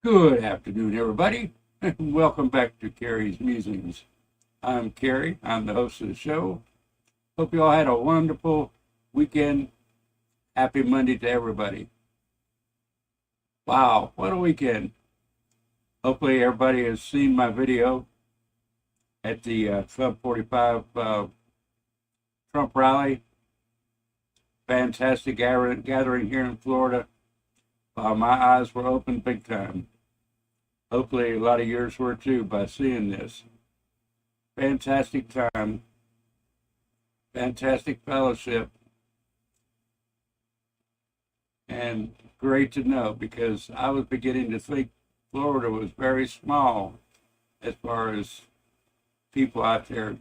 Good afternoon, everybody. Welcome back to Carrie's Musings. I'm Carrie. I'm the host of the show. Hope you all had a wonderful weekend. Happy Monday to everybody. Wow, what a weekend. Hopefully, everybody has seen my video at the Club 45 Trump rally. Fantastic gathering here in Florida. My eyes were open big time. Hopefully, a lot of yours were too by seeing this. Fantastic time, fantastic fellowship, and great to know because I was beginning to think Florida was very small as far as people out there,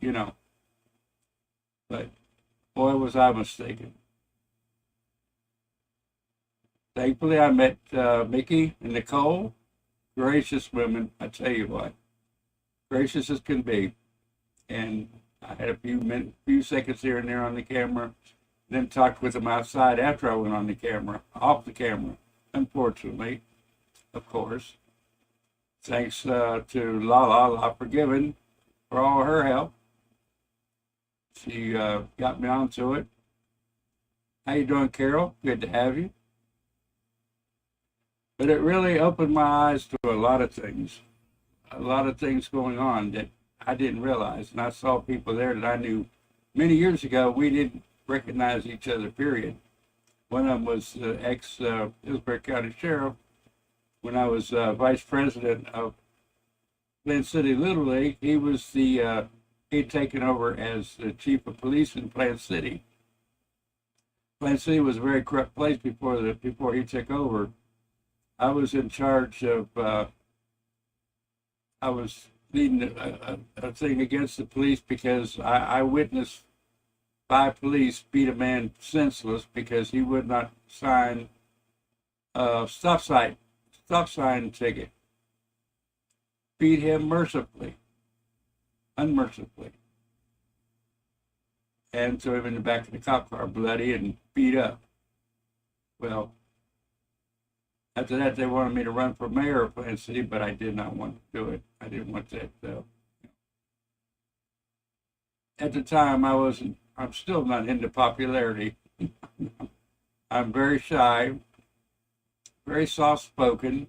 but boy, was I mistaken. Thankfully, I met Mickey and Nicole. Gracious women, I tell you what, gracious as can be. And I had a few seconds here and there on the camera, then talked with them outside after I went on the camera, off the camera, unfortunately, of course. Thanks to La Forgiven for all her help. She got me onto it. How you doing, Carol? Good to have you. But it really opened my eyes to a lot of things going on that I didn't realize. And I saw people there that I knew many years ago. We didn't recognize each other, period. One of them was the ex-Hillsborough County Sheriff. When I was vice president of Plant City Little League, he was he'd taken over as the chief of police in Plant City. Plant City was a very corrupt place before he took over. I was in charge of, I was leading a thing against the police because I witnessed 5 police beat a man senseless because he would not sign a stop sign ticket. Beat him unmercifully. And threw him in the back of the cop car, bloody and beat up. Well, after that, they wanted me to run for mayor of Plant City, but I did not want to do it. I didn't want that. At the time, I'm still not into popularity. I'm very shy, very soft-spoken,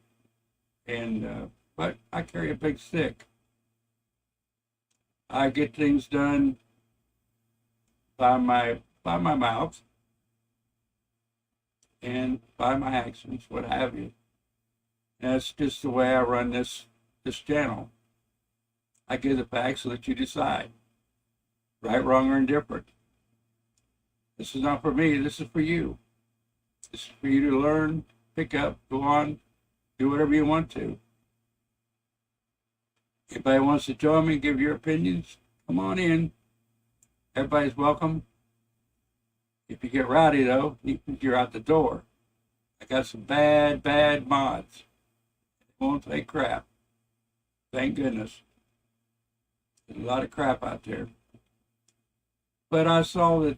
and but I carry a big stick. I get things done by my mouth and by my actions, what have you. And that's just the way I run this channel. I give the facts so that you decide. Right, wrong, or indifferent. This is not for me, this is for you. This is for you to learn, pick up, go on, do whatever you want to. Anybody wants to join me, give your opinions, come on in. Everybody's welcome. If you get rowdy, though, you're out the door. I got some bad mods. They won't take crap. Thank goodness. There's a lot of crap out there. But I saw that,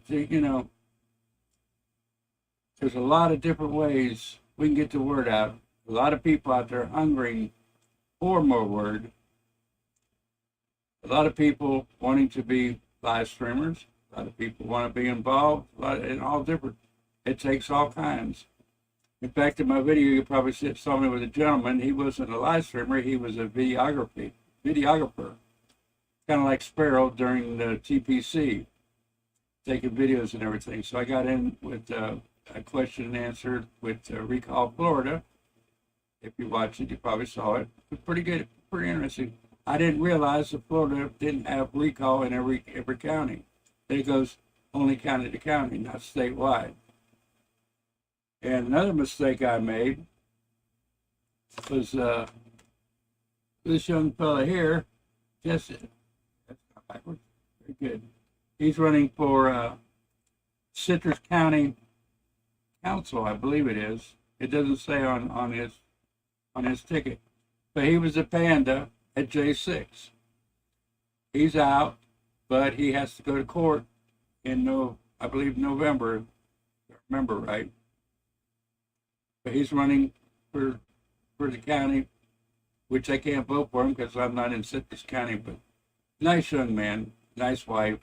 there's a lot of different ways we can get the word out. A lot of people out there hungering for more word. A lot of people wanting to be live streamers. A lot of people want to be involved, and all different. It takes all kinds. In fact, in my video, you probably saw me with a gentleman. He wasn't a live streamer. He was a videographer, kind of like Sparrow during the TPC, taking videos and everything. So I got in with a question and answer with Recall Florida. If you watched it, you probably saw it. It was pretty good, pretty interesting. I didn't realize that Florida didn't have recall in every county. It goes only county to county, not statewide. And another mistake I made was this young fella here, Jesse. That's not backwards. Very good. He's running for Citrus County Council, I believe it is. It doesn't say on his ticket, but he was a panda at J6. He's out. But he has to go to court in I believe November, if I remember right. But he's running for the county which I can't vote for him because I'm not in Citrus County, but nice young man, nice wife,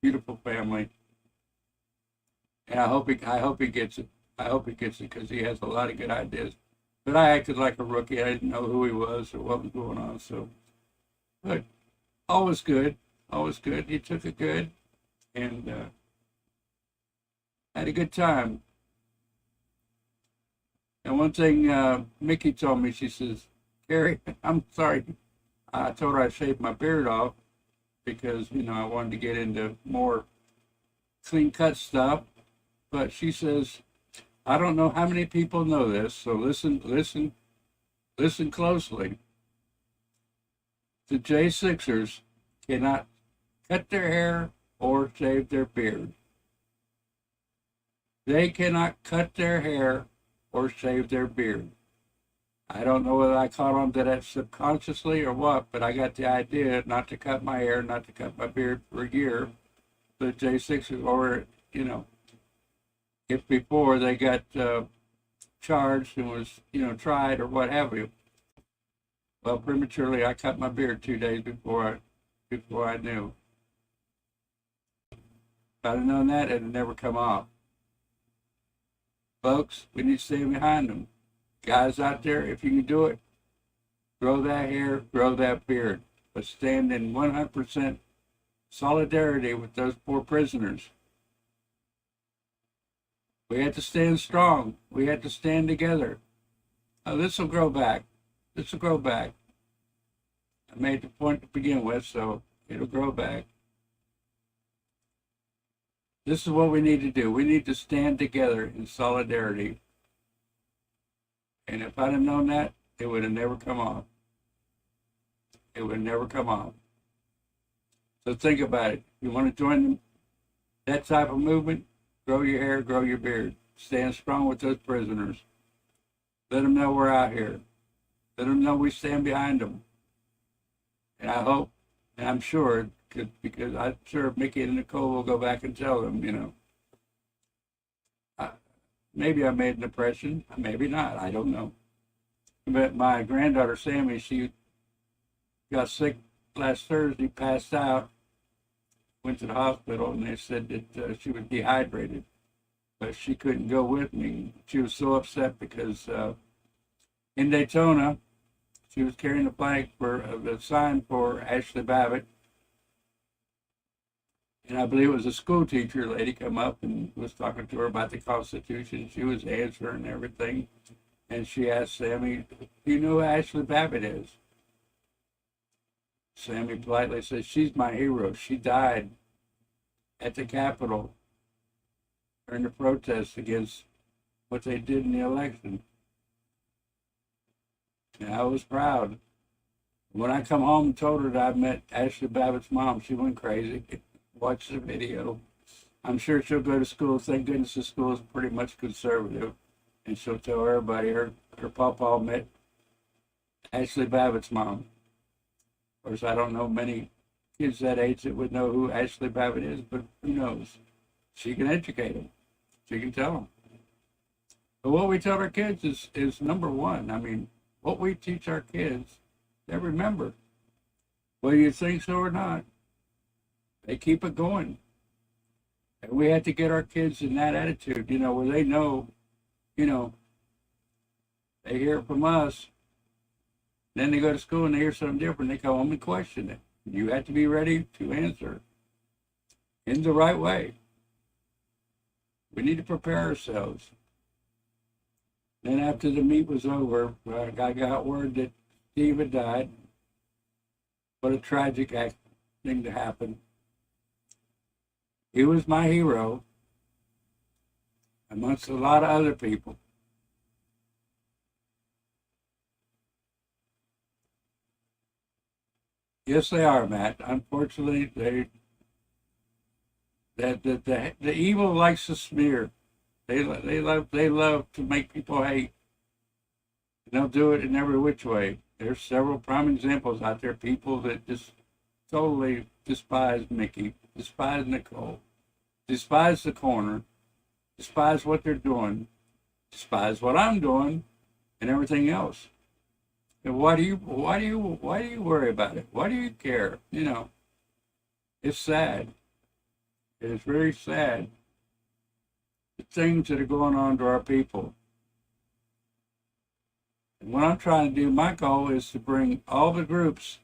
beautiful family. And I hope he gets it. I hope he gets it because he has a lot of good ideas. But I acted like a rookie. I didn't know who he was or what was going on. So, but all was good. All was good. He took it good and had a good time. And one thing Mickey told me, she says, Gary, I'm sorry. I told her I shaved my beard off because, I wanted to get into more clean cut stuff. But she says, I don't know how many people know this, so listen closely. The J6ers cannot cut their hair or shave their beard. They cannot cut their hair or shave their beard. I don't know whether I caught on to that subconsciously or what, but I got the idea not to cut my hair, not to cut my beard for a year. The J6ers, or, if before they got charged and was, tried or what have you. Well, prematurely, I cut my beard 2 days before I knew. If I'd have known that, it'd never come off. Folks, we need to stay behind them. Guys out there, if you can do it, grow that hair, grow that beard, but stand in 100% solidarity with those poor prisoners. We had to stand strong. We had to stand together. This will grow back. This will grow back. I made the point to begin with, so it'll grow back. This is what we need to do. We need to stand together in solidarity. And if I'd have known that, it would have never come off. It would never come off. So think about it. You want to join that type of movement? Grow your hair, grow your beard. Stand strong with those prisoners. Let them know we're out here. Let them know we stand behind them. And I hope, and I'm sure, because I'm sure Mickey and Nicole will go back and tell them, maybe I made an impression, maybe not, I don't know. But my granddaughter, Sammy, she got sick last Thursday, passed out, went to the hospital, and they said that she was dehydrated. But she couldn't go with me. She was so upset because in Daytona, she was carrying a flag for the sign for Ashley Babbitt. And I believe it was a school teacher lady come up and was talking to her about the Constitution. She was answering everything. And she asked Sammy, do you know who Ashley Babbitt is? Sammy politely says, she's my hero. She died at the Capitol during the protests against what they did in the election. And I was proud. When I come home and told her that I met Ashley Babbitt's mom, she went crazy. Watched the video. I'm sure she'll go to school. Thank goodness the school is pretty much conservative. And she'll tell everybody her papa met Ashley Babbitt's mom. Of course, I don't know many kids that age that would know who Ashley Babbitt is, but who knows? She can educate them. She can tell them. But what we tell our kids is number one. I mean, what we teach our kids, they remember. Whether you think so or not, they keep it going. And we have to get our kids in that attitude, where they know, they hear it from us. Then they go to school and they hear something different. They come home and question it. You have to be ready to answer in the right way. We need to prepare ourselves. Then after the meet was over, I got word that Steve had died. What a tragic thing to happen. He was my hero amongst a lot of other people. Yes, they are, Matt. Unfortunately, the evil likes to smear. They love to make people hate. And they'll do it in every which way. There's several prime examples out there. People that just totally despise Mickey, despise Nicole, despise the corner, despise what they're doing, despise what I'm doing, and everything else. And why do you worry about it? Why do you care? It's sad. It is very sad. The things that are going on to our people. And what I'm trying to do, my goal is to bring all the groups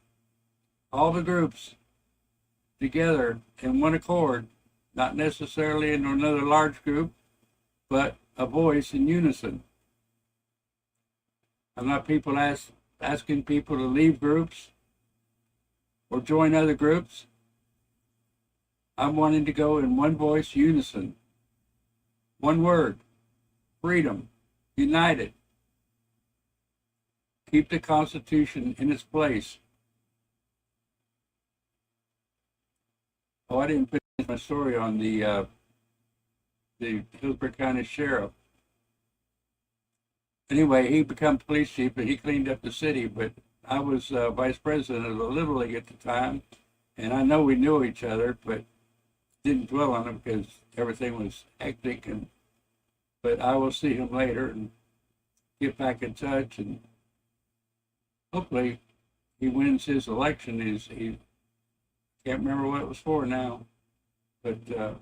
together in one accord, not necessarily in another large group, but a voice in unison. I'm not asking people to leave groups or join other groups. I'm wanting to go in one voice, unison, one word, freedom, united. Keep the Constitution in its place. Oh, I didn't finish my story on the Hillsborough County Sheriff. Anyway, he became police chief, and he cleaned up the city. But I was vice president of the Little League at the time, and I know we knew each other, but didn't dwell on it because everything was hectic. But I will see him later and get back in touch, and hopefully he wins his election. He can't remember what it was for now, but get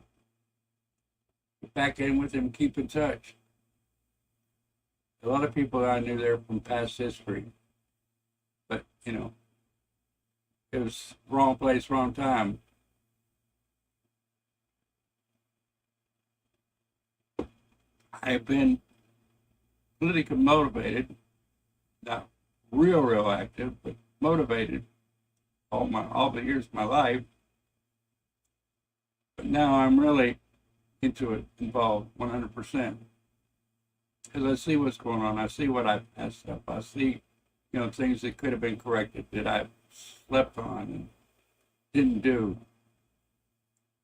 back in with him, keep in touch. A lot of people I knew there from past history, but it was wrong place, wrong time. I've been politically motivated, not real active, but motivated all the years of my life. But now I'm really into it, involved 100%. Because I see what's going on. I see what I've passed up. I see, things that could have been corrected that I slept on and didn't do.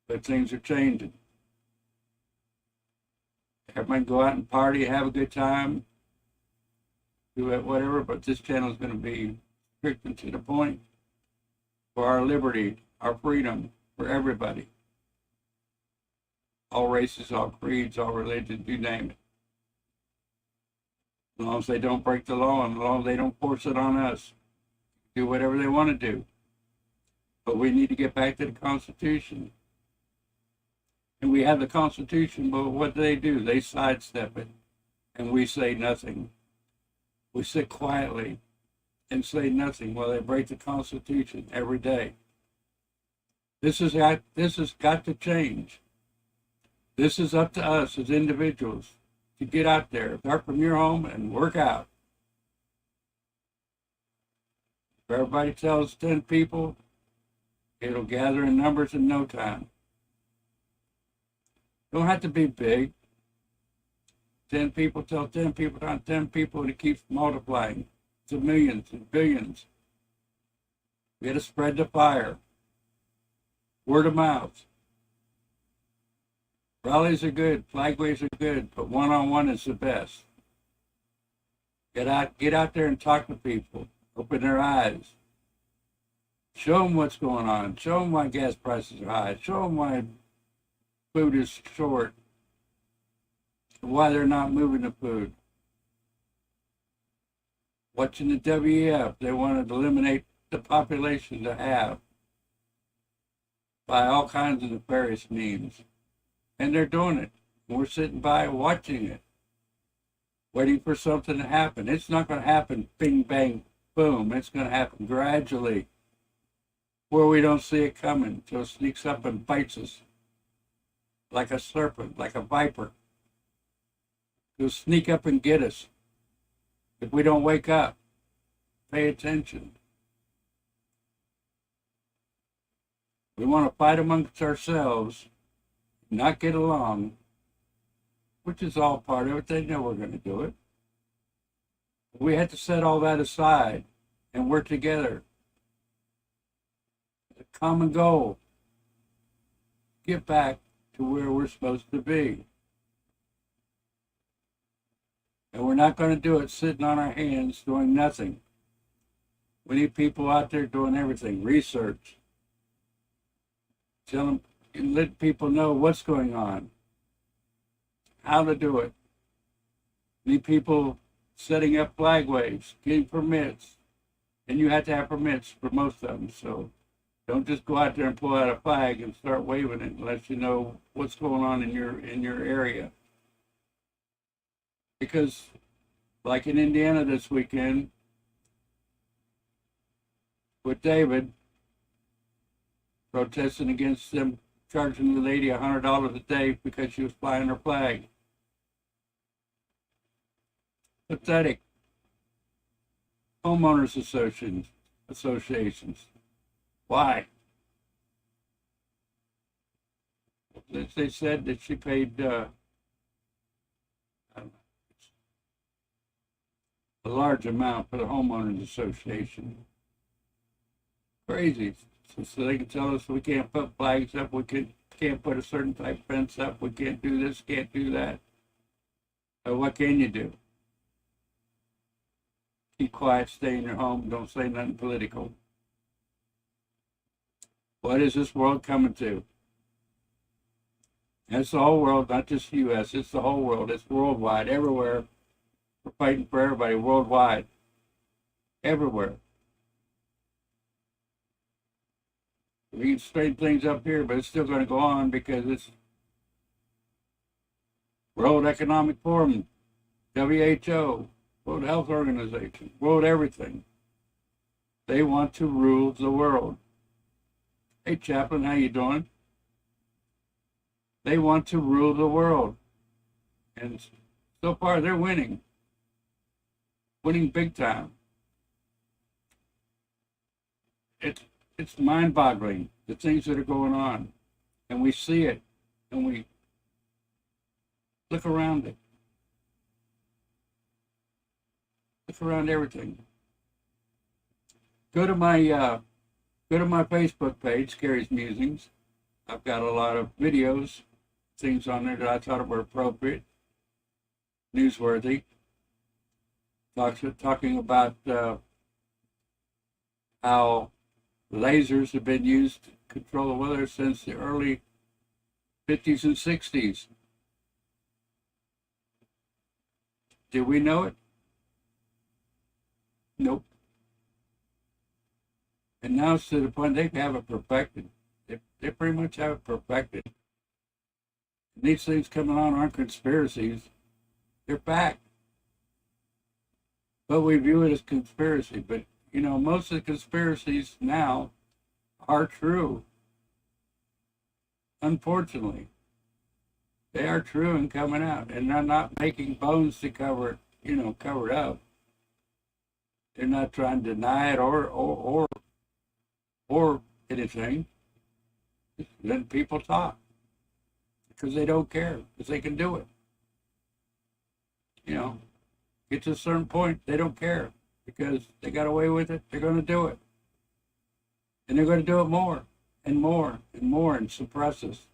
But things are changing. Everybody go out and party, have a good time, do it, whatever. But this channel is going to be strict and to the point for our liberty, our freedom, for everybody. All races, all creeds, all religions, you name it. As long as they don't break the law and as long as they don't force it on us, do whatever they want to do. But we need to get back to the Constitution. And we have the Constitution, but what do? They sidestep it, and we say nothing. We sit quietly and say nothing while they break the Constitution every day. This has got to change. This is up to us as individuals to get out there, start from your home and work out. If everybody tells 10 people, it'll gather in numbers in no time. Don't have to be big. 10 people tell 10 people, not 10 people, and it keeps multiplying to millions and billions. We got to spread the fire. Word of mouth. Rallies are good, flag waves are good, but one-on-one is the best. Get out there and talk to people. Open their eyes. Show them what's going on. Show them why gas prices are high. Show them why food is short. Why they're not moving the food. Watching the WEF, they want to eliminate the population to have by all kinds of nefarious means. And they're doing it. We're sitting by watching it, waiting for something to happen. It's not going to happen bing, bang, boom. It's going to happen gradually where we don't see it coming until it sneaks up and bites us like a serpent, like a viper. It'll sneak up and get us if we don't wake up, pay attention. We want to fight amongst ourselves, not get along, which is all part of it. They know we're going to do it. We have to set all that aside and work together. A common goal. Get back to where we're supposed to be. And we're not going to do it sitting on our hands doing nothing. We need people out there doing everything. Research. Tell them and let people know what's going on, how to do it. Need people setting up flag waves, getting permits, and you have to have permits for most of them. So don't just go out there and pull out a flag and start waving it unless you know what's going on in your area. Because, like in Indiana this weekend, with David protesting against them charging the lady $100 a day because she was flying her flag. Pathetic. Homeowners associations. Why? They said that she paid a large amount for the homeowners association. Crazy. So they can tell us we can't put flags up, we can't put a certain type of fence up, we can't do this, can't do that. But what can you do? Keep quiet, stay in your home, don't say nothing political. What is this world coming to? It's the whole world, not just the U.S., it's the whole world. It's worldwide, everywhere. We're fighting for everybody worldwide, everywhere. We can straighten things up here, but it's still going to go on because it's World Economic Forum, WHO, World Health Organization, World everything. They want to rule the world. Hey, Chaplain, how you doing? They want to rule the world. And so far, they're winning. Winning big time. It's mind-boggling, the things that are going on. And we see it, and we look around it. Look around everything. Go to my Facebook page, Scary's Musings. I've got a lot of videos, things on there that I thought were appropriate, newsworthy. Talking about how lasers have been used to control the weather since the early 50s and 60s. Did we know it? Nope. And now it's to the point they have it perfected. They pretty much have it perfected. And these things coming on aren't conspiracies. They're fact. But we view it as conspiracy. But, you know, most of the conspiracies now are true. Unfortunately. They are true and coming out. And they're not making bones to cover it, cover it up. They're not trying to deny it or anything. Just letting people talk. Because they don't care. Because they can do it. Get to a certain point, they don't care. Because they got away with it, they're going to do it. And they're going to do it more and more and more and suppress us.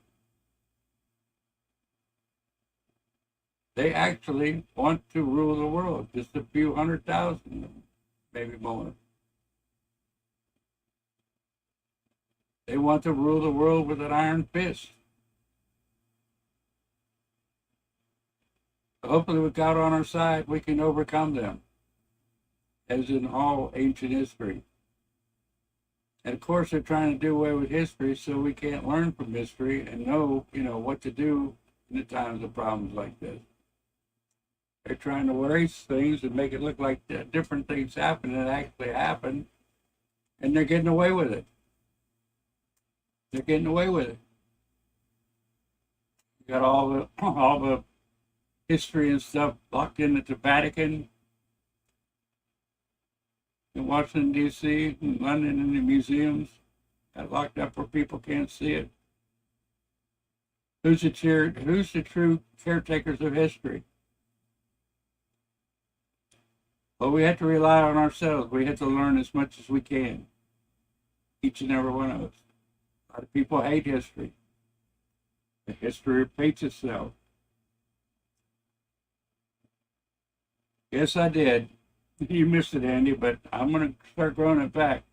They actually want to rule the world. Just a few 100,000, maybe more. They want to rule the world with an iron fist. Hopefully with God on our side, we can overcome them, as in all ancient history. And of course, they're trying to do away with history so we can't learn from history and know, what to do in the times of problems like this. They're trying to erase things and make it look like different things happen that actually happened, and they're getting away with it. They're getting away with it. You got all the history and stuff locked in at the Vatican, in Washington, D.C., in London, in the museums, got locked up where people can't see it. Who's the true caretakers of history? Well, we have to rely on ourselves. We have to learn as much as we can, each and every one of us. A lot of people hate history. The history repeats itself. Yes, I did. You missed it, Andy, but I'm going to start growing it back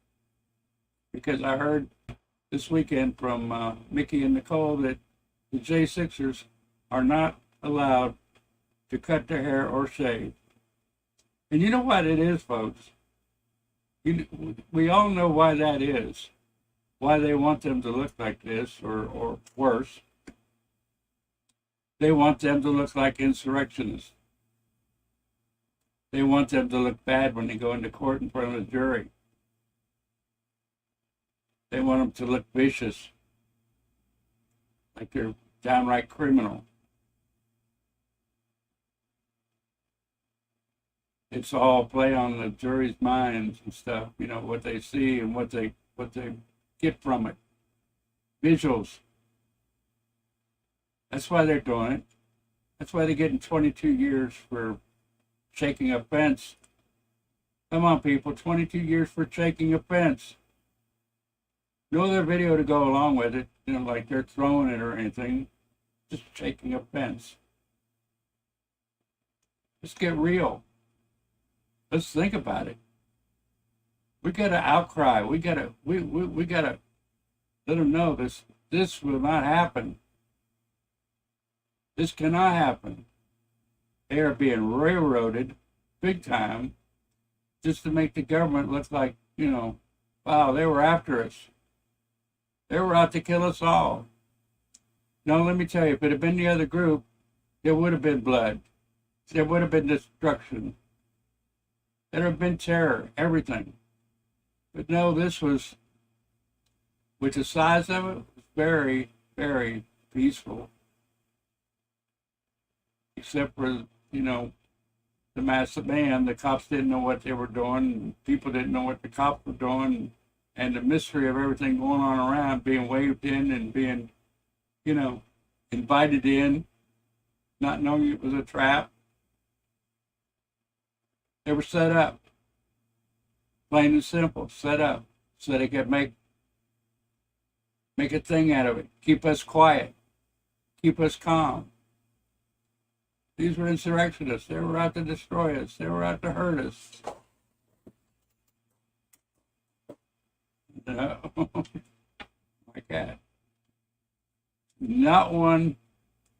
because I heard this weekend from Mickey and Nicole that the J6ers are not allowed to cut their hair or shave. And you know what it is, folks? We all know why that is. Why they want them to look like this or worse. They want them to look like insurrectionists. They want them to look bad when they go into court in front of the jury. They want them to look vicious, like they're downright criminal. It's all play on the jury's minds and stuff, what they see and what they get from it. Visuals. That's why they're doing it. That's why they're getting 22 years for shaking a fence. Come on, people, 22 years for shaking a fence. No other video to go along with it, like they're throwing it or anything. Just shaking a fence. Let's get real. Let's think about it. We gotta outcry. We gotta let them know this will not happen. This cannot happen. They are being railroaded big time just to make the government look like, wow, they were after us. They were out to kill us all. No, let me tell you, if it had been the other group, there would have been blood. There would have been destruction. There would have been terror, everything. But no, this was, with the size of it, was very, very peaceful. Except for, the massive man, the cops didn't know what they were doing, people didn't know what the cops were doing, and the mystery of everything going on around, being waved in and being, invited in, not knowing it was a trap. They were set up, plain and simple, set up, so they could make a thing out of it, keep us quiet, keep us calm. These were insurrectionists. They were out to destroy us. They were out to hurt us. No. My God. Not one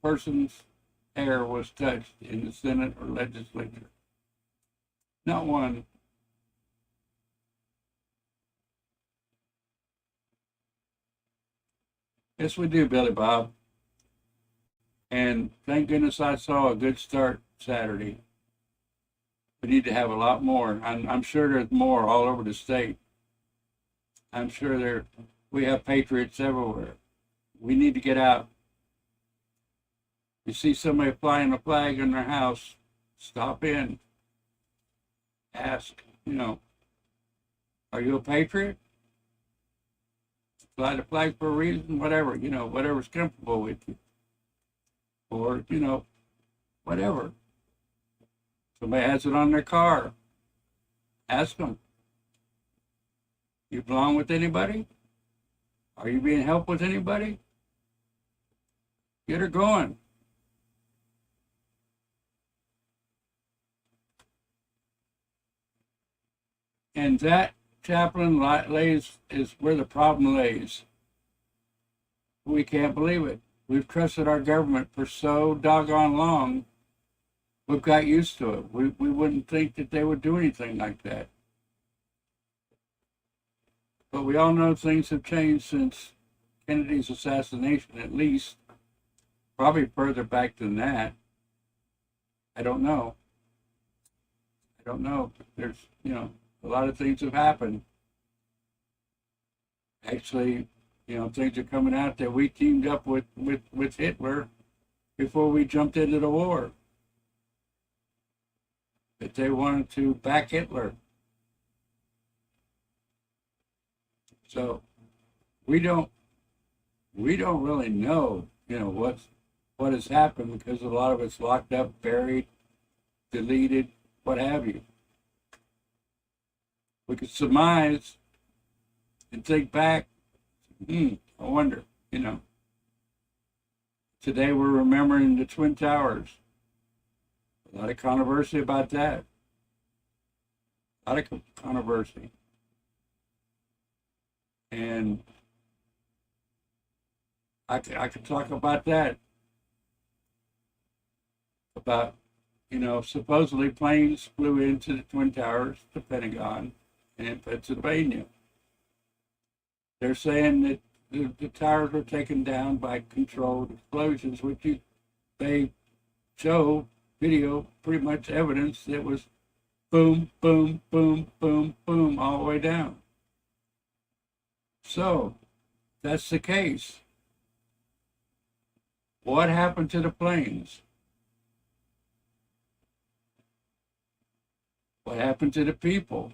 person's hair was touched in the Senate or legislature. Not one. Yes, we do, Billy Bob. And thank goodness I saw a good start Saturday. We need to have a lot more. I'm sure there's more all over the state. I'm sure we have patriots everywhere. We need to get out. You see somebody flying a flag in their house, stop in. Ask, are you a patriot? Fly the flag for a reason, whatever, whatever's comfortable with you. Or, whatever. Somebody has it on their car. Ask them. You belong with anybody? Are you being helped with anybody? Get her going. And that, Chaplain, is where the problem lays. We can't believe it. We've trusted our government for so doggone long, we've got used to it. We wouldn't think that they would do anything like that. But we all know things have changed since Kennedy's assassination, at least. Probably further back than that. I don't know. There's, a lot of things have happened. Actually, things are coming out that we teamed up with Hitler before we jumped into the war. That they wanted to back Hitler. So we don't really know, what has happened because a lot of it's locked up, buried, deleted, what have you. We could surmise and think back. I wonder, Today we're remembering the Twin Towers. A lot of controversy about that. A lot of controversy. And I could talk about that. About, supposedly planes flew into the Twin Towers, the Pentagon, and in Pennsylvania. They're saying that the towers were taken down by controlled explosions, they show video, pretty much evidence that was boom, boom, boom, boom, boom, all the way down. So, that's the case. What happened to the planes? What happened to the people?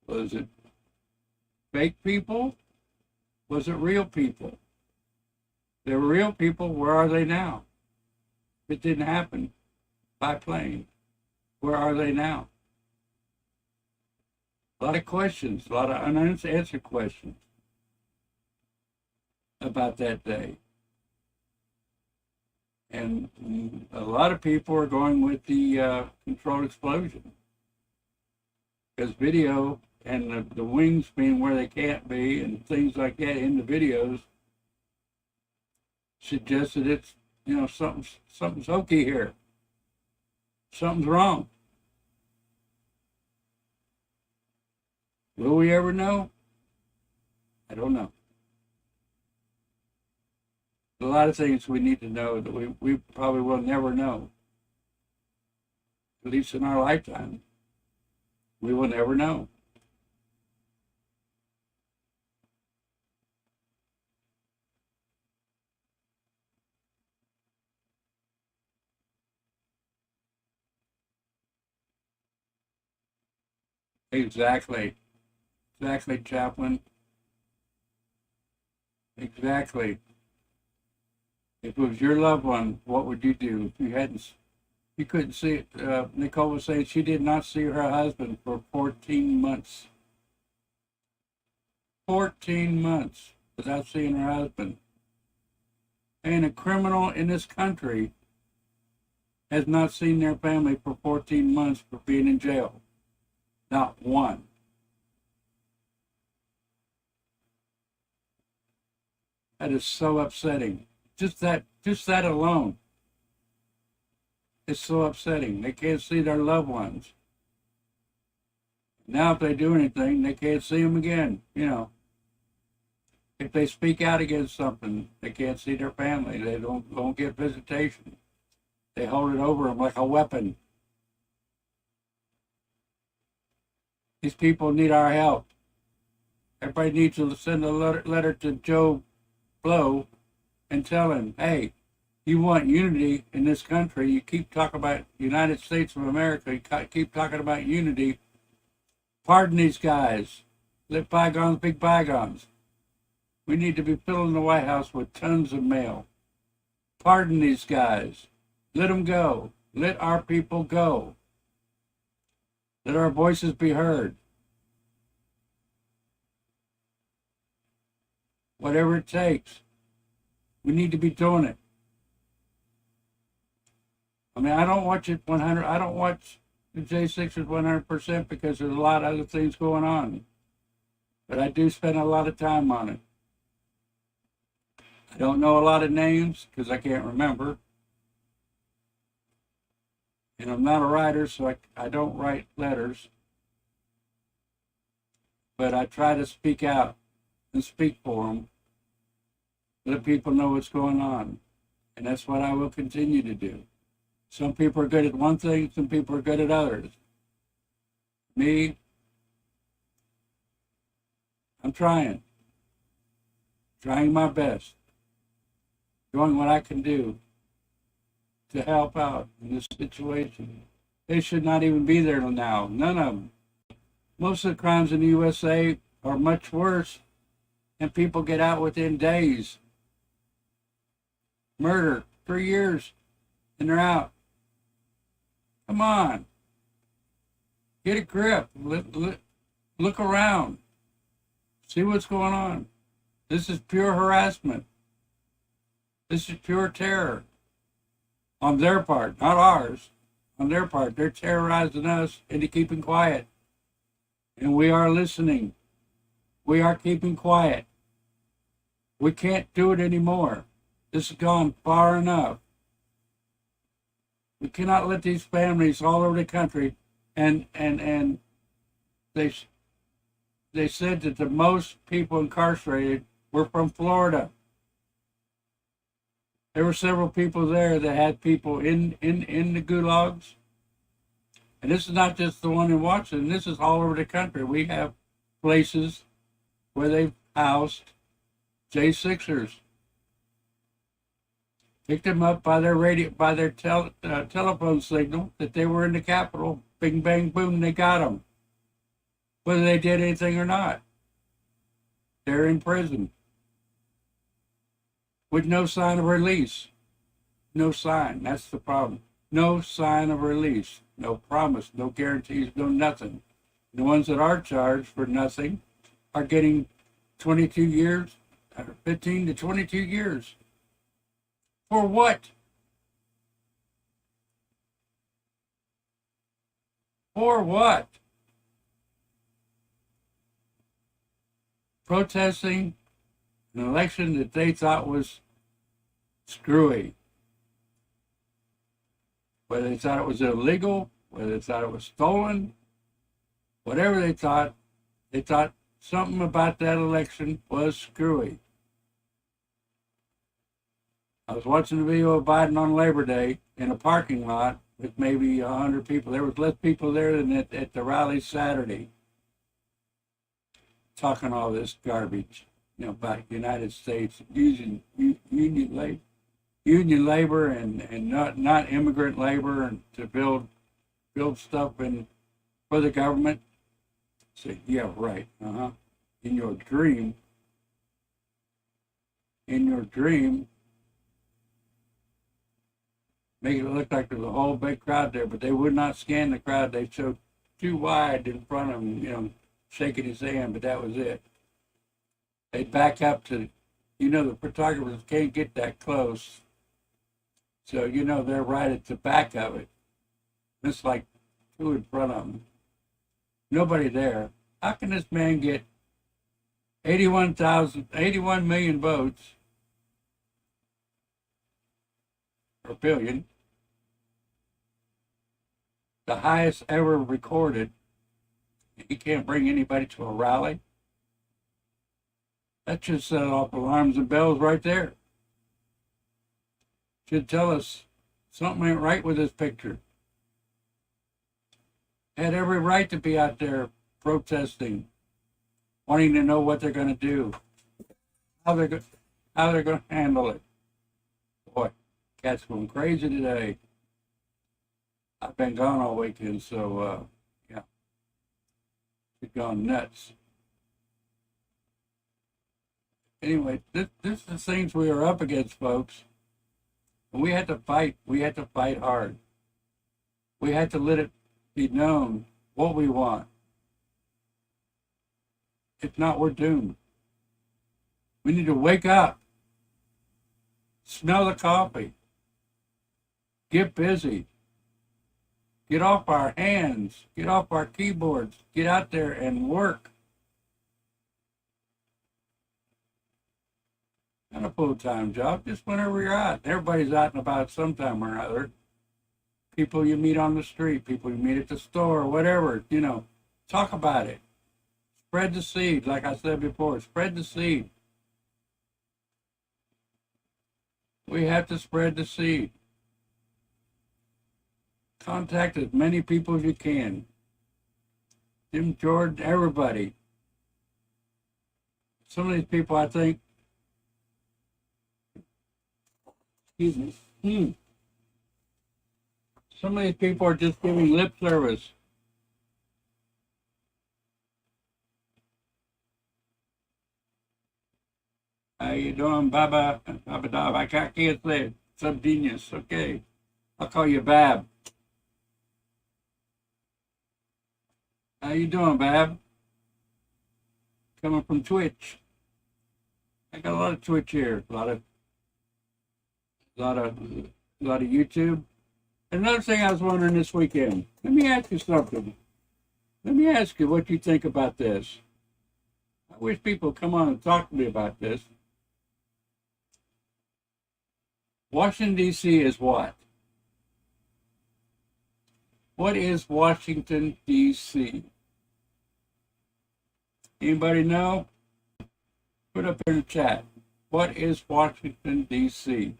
Was it fake people? Was it real people? They were real people. Where are they now? It didn't happen by plane. Where are they now? A lot of questions, a lot of unanswered questions about that day. And a lot of people are going with the controlled explosion. Because video and the wings being where they can't be and things like that in the videos suggest that it's, something's hokey here. Something's wrong. Will we ever know? I don't know. A lot of things we need to know that we probably will never know. At least in our lifetime. We will never know. Exactly. Exactly, Chaplain. Exactly. If it was your loved one, what would you do if you couldn't see it? Nicole was saying she did not see her husband for 14 months. 14 months without seeing her husband. And a criminal in this country has not seen their family for 14 months for being in jail. Not one. That is so upsetting. Just that alone is so upsetting. They can't see their loved ones. Now, if they do anything, they can't see them again. If they speak out against something, they can't see their family. They don't get visitation. They hold it over them like a weapon. These people need our help. Everybody needs to send a letter to Joe Blow and tell him, hey, you want unity in this country. You keep talking about United States of America. You keep talking about unity. Pardon these guys. Let bygones be bygones. We need to be filling the White House with tons of mail. Pardon these guys. Let them go. Let our people go. Let our voices be heard. Whatever it takes. We need to be doing it. I mean, I don't watch it 100. I don't watch the J6ers 100% because there's a lot of other things going on. But I do spend a lot of time on it. I don't know a lot of names because I can't remember. And I'm not a writer, so I don't write letters. But I try to speak out and speak for them. Let people know what's going on. And that's what I will continue to do. Some people are good at one thing, some people are good at others. Me, I'm trying my best, doing what I can do to help out in this situation. They should not even be there now, none of them. Most of the crimes in the USA are much worse, and people get out within days. Murder, 3 years, and they're out. Come on. Get a grip. Look around. See what's going on. This is pure harassment. This is pure terror. On their part, not ours. On their part, they're terrorizing us into keeping quiet. And we are listening. We are keeping quiet. We can't do it anymore. This has gone far enough. We cannot let these families all over the country and they they said that the most people incarcerated were from Florida. There were several people there that had people in the gulags. And this is not just the one in Washington. This is all over the country. We have places where they've housed J6ers. Picked them up by their radio, by their telephone signal that they were in the Capitol. Bing, bang, boom, they got them. Whether they did anything or not. They're in prison. With no sign of release. No sign. That's the problem. No sign of release. No promise. No guarantees. No nothing. The ones that are charged for nothing are getting 22 years, 15 to 22 years. For what? For what? Protesting an election that they thought was screwy. Whether they thought it was illegal, whether they thought it was stolen, whatever they thought something about that election was screwy. I was watching a video of Biden on Labor Day in a parking lot with maybe 100 people. There was less people there than at the rally Saturday, talking all this garbage, about the United States using union labor and not immigrant labor and to build stuff for the government. Say, yeah, right. In your dream, make it look like there's a whole big crowd there, but they would not scan the crowd. They showed too wide in front of him, shaking his hand, but that was it. They back up to, the photographers can't get that close. So, they're right at the back of it. It's like two in front of them. Nobody there. How can this man get 81 million votes, or billion, the highest ever recorded? He can't bring anybody to a rally. That should set off alarms and bells right there. Should tell us something ain't right with this picture. Had every right to be out there protesting, wanting to know what they're going to do, how they're going to handle it. Boy, cat's going crazy today. I've been gone all weekend, so yeah, it's gone nuts. Anyway, this is the things we are up against, folks. And we had to fight. We had to fight hard. We had to let it be known what we want. If not, we're doomed. We need to wake up. Smell the coffee. Get busy. Get off our hands. Get off our keyboards. Get out there and work. Not a full-time job, just whenever you're out. Everybody's out and about sometime or another. People you meet on the street, people you meet at the store, whatever, talk about it. Spread the seed, like I said before, spread the seed. We have to spread the seed. Contact as many people as you can. Jim Jordan, everybody. Some of these people, I think, excuse me, some of these people are just giving lip service. How you doing, Baba? Baba Dab. I can't say it. Subgenius. Okay. I'll call you Bab. How you doing, Bab? Coming from Twitch. I got a lot of Twitch here. A lot of YouTube. Another thing I was wondering this weekend. Let me ask you something. Let me ask you what you think about this. I wish people would come on and talk to me about this. Washington, D.C. is what? What is Washington, D.C.? Anybody know? Put up in the chat. What is Washington, D.C.?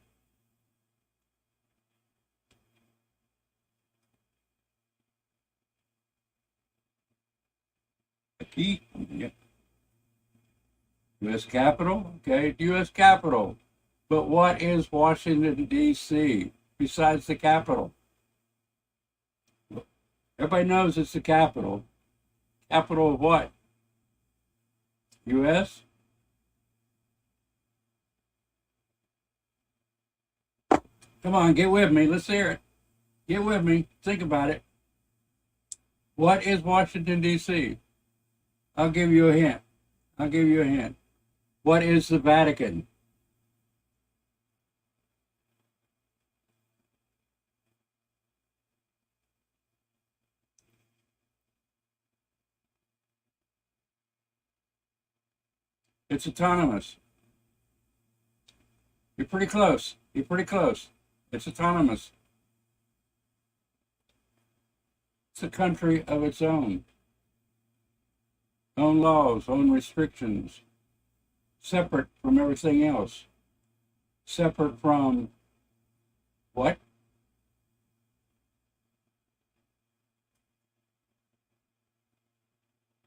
Key? Yeah. U.S. Capitol? Okay, U.S. Capitol. But what is Washington, D.C. besides the Capitol? Everybody knows it's the capital. Capital of what? U.S.? Come on, get with me. Let's hear it. Get with me. Think about it. What is Washington, D.C.? I'll give you a hint. I'll give you a hint. What is the Vatican? It's autonomous. You're pretty close. You're pretty close. It's autonomous. It's a country of its own. Own laws, own restrictions. Separate from everything else. Separate from what?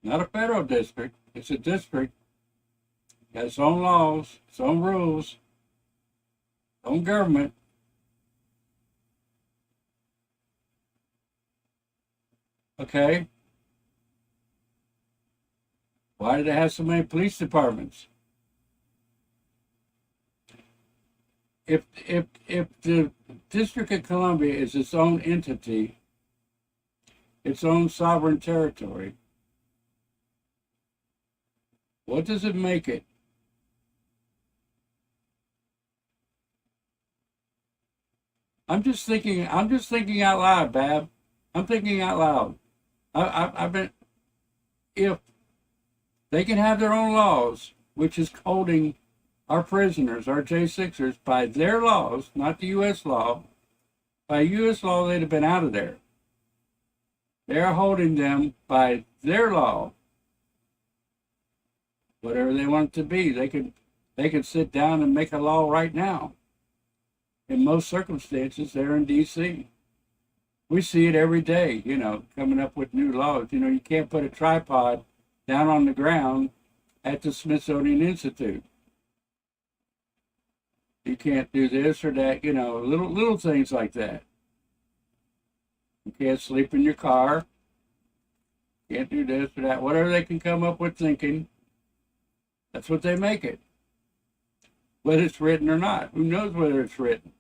Not a federal district. It's a district. It has its own laws, its own rules, its own government. Okay. Why do they have so many police departments? If the District of Columbia is its own entity, its own sovereign territory, what does it make it? I'm just thinking out loud, Bab. I'm thinking out loud. I've been, if they can have their own laws, which is holding our prisoners, our J6ers, by their laws, not the U.S. law. By U.S. law, they'd have been out of there. They're holding them by their law. Whatever they want it to be, they could sit down and make a law right now. In most circumstances, they're in D.C. We see it every day, coming up with new laws. You can't put a tripod down on the ground at the Smithsonian Institute. You can't do this or that, little things like that. You can't sleep in your car. Can't do this or that. Whatever they can come up with thinking, that's what they make it. Whether it's written or not. Who knows whether it's written?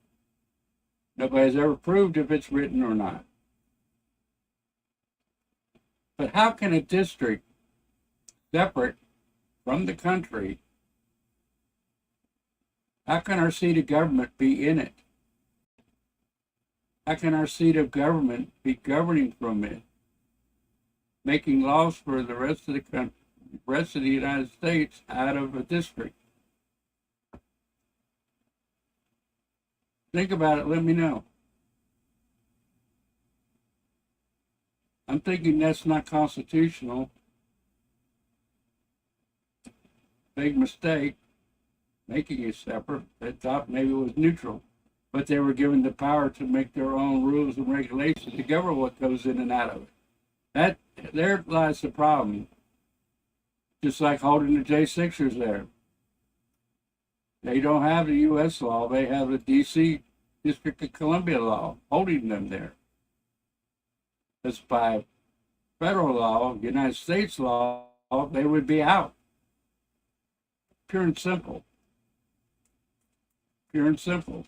Nobody's ever proved if it's written or not. But how can a district separate from the country, how can our seat of government be in it? How can our seat of government be governing from it? Making laws for the rest of the country, rest of the United States out of a district. Think about it, let me know. I'm thinking that's not constitutional. Big mistake, making it separate. They thought maybe it was neutral, but they were given the power to make their own rules and regulations to govern what goes in and out of it. There lies the problem. Just like holding the J6ers there. They don't have the U.S. law. They have the D.C. District of Columbia law holding them there. Because by federal law, United States law, they would be out. Pure and simple. Pure and simple.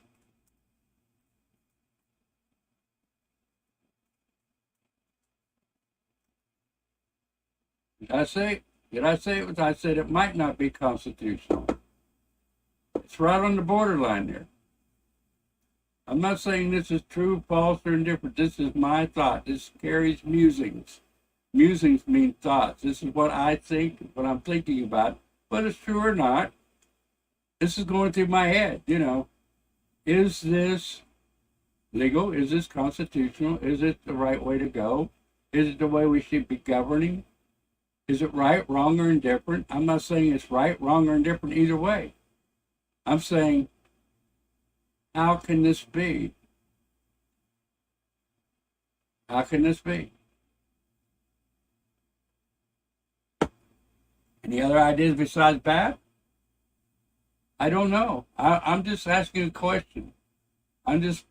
Did I say it? I said it might not be constitutional. It's right on the borderline there. I'm not saying this is true, false, or indifferent. This is my thought. This carries musings. Musings mean thoughts. This is what I think, what I'm thinking about. Whether it's true or not, this is going through my head, Is this legal? Is this constitutional? Is it the right way to go? Is it the way we should be governing? Is it right, wrong, or indifferent? I'm not saying it's right, wrong, or indifferent either way. I'm saying, how can this be? How can this be? Any other ideas besides bad? I don't know. I'm just asking a question. I'm just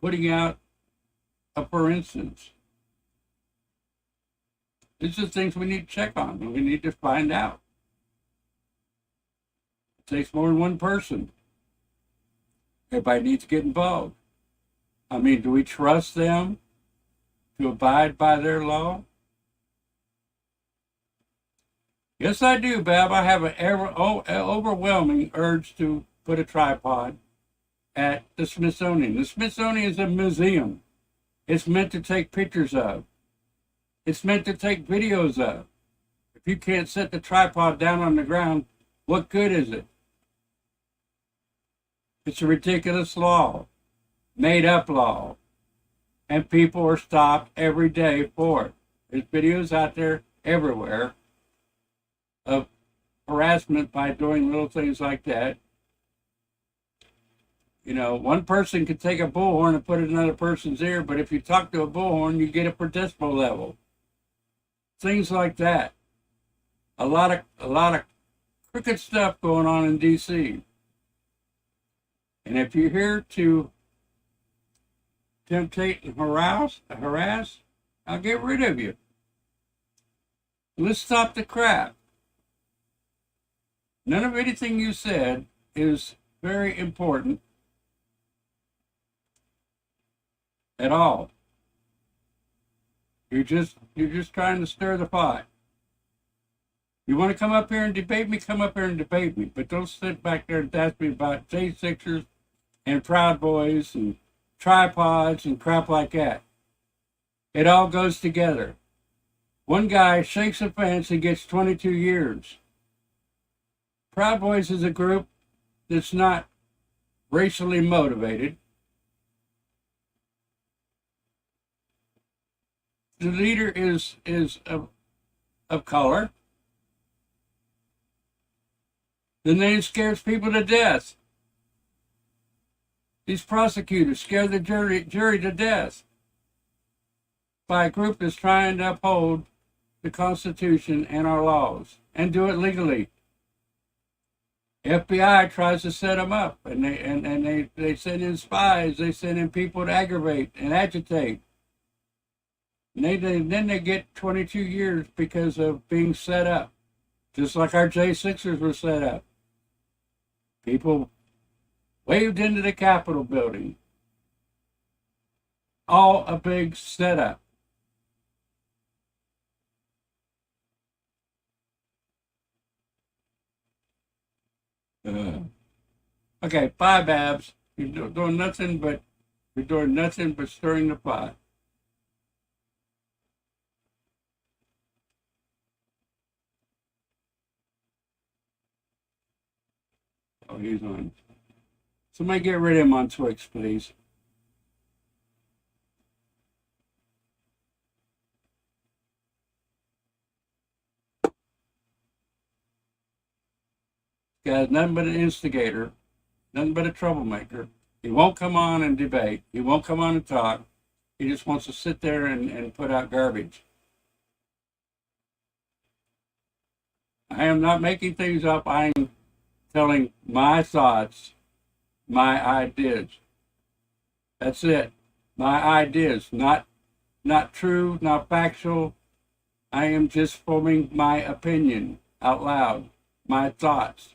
putting out a for instance. These are things we need to check on. We need to find out. It takes more than one person. Everybody needs to get involved. I mean, do we trust them to abide by their law? Yes, I do, Bab. I have an overwhelming urge to put a tripod at the Smithsonian. The Smithsonian is a museum. It's meant to take pictures of. It's meant to take videos of. If you can't set the tripod down on the ground, what good is it? It's a ridiculous law, made up law, and people are stopped every day for it. There's videos out there everywhere of harassment by doing little things like that. You know, one person could take a bullhorn and put it in another person's ear, but if you talk to a bullhorn, you get it per decibel level. Things like that. A lot of crooked stuff going on in DC. And if you're here to temptate and harass, I'll get rid of you. Let's stop the crap. None of anything you said is very important at all. You're just trying to stir the pot. You want to come up here and debate me? Come up here and debate me. But don't sit back there and ask me about J6ers and Proud Boys and tripods and crap like that. It all goes together. One guy shakes a fence and gets 22 years. Proud Boys is a group that's not racially motivated. The leader is of color. The name scares people to death. These prosecutors scare the jury to death by a group that's trying to uphold the Constitution and our laws and do it legally. FBI tries to set them up, and they send in spies. They send in people to aggravate and agitate. And then they get 22 years because of being set up, just like our J6ers were set up. People waved into the Capitol building. All a big setup. Okay, bye, Babs. You're doing nothing but stirring the pot. Oh, he's on. Somebody get rid of him on Twix, please. Guy's nothing but an instigator, nothing but a troublemaker. He won't come on and debate. He won't come on and talk. He just wants to sit there and put out garbage. I am not making things up. I am telling my thoughts, my ideas. That's it. My ideas, not true, not factual. I am just forming my opinion out loud, my thoughts.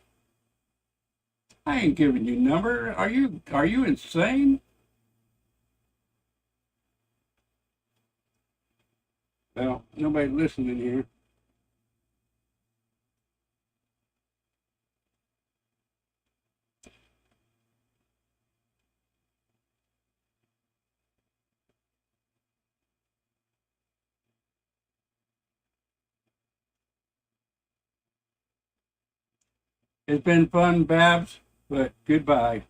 I ain't giving you number. Are you insane? Well, nobody listening here. It's been fun, Babs, but goodbye.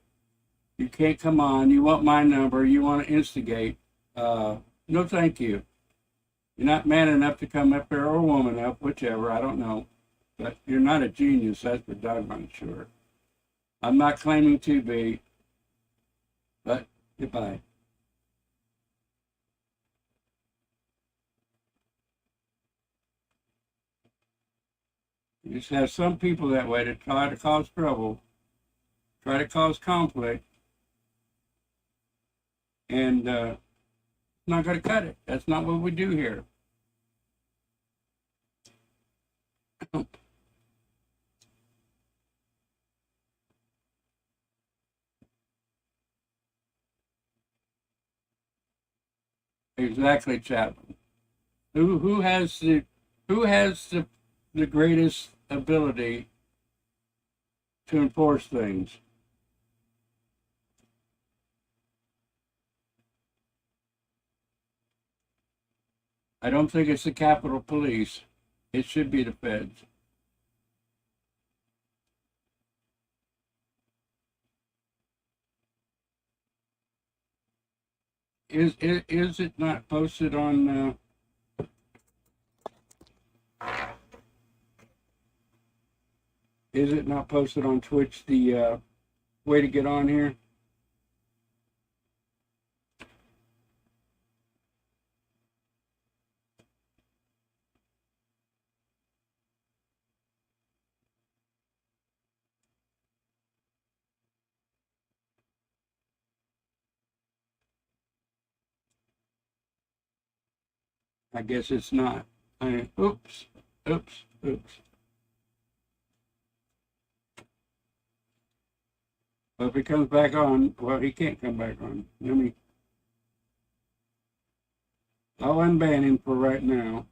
You can't come on. You want my number. You want to instigate. No, thank you. You're not man enough to come up there, or woman up, whichever. I don't know. But you're not a genius. That's for doggone sure. I'm not claiming to be. But goodbye. You just have some people that way to try to cause trouble, try to cause conflict, and not going to cut it. That's not what we do here. Exactly, Chapman. Who has the greatest ability to enforce things? I don't think it's the Capitol Police. It should be the feds. Is it not posted on? Is it not posted on Twitch? The way to get on here. I guess it's not. Oops. But if he comes back on, well, he can't come back on. I'll unban him for right now.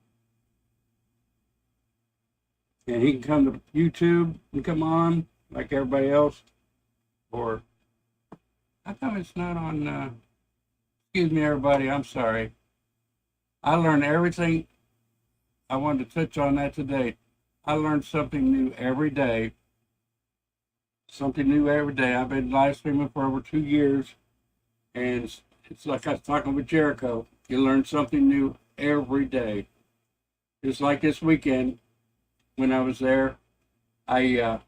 And he can come to YouTube and come on like everybody else. Or, how come it's not on, excuse me, everybody, I'm sorry. I learned everything. I wanted to touch on that today. I learned something new every day. Something new every day. I've been live streaming for over 2 years. And it's like I was talking with Jericho. You learn something new every day. Just like this weekend when I was there, I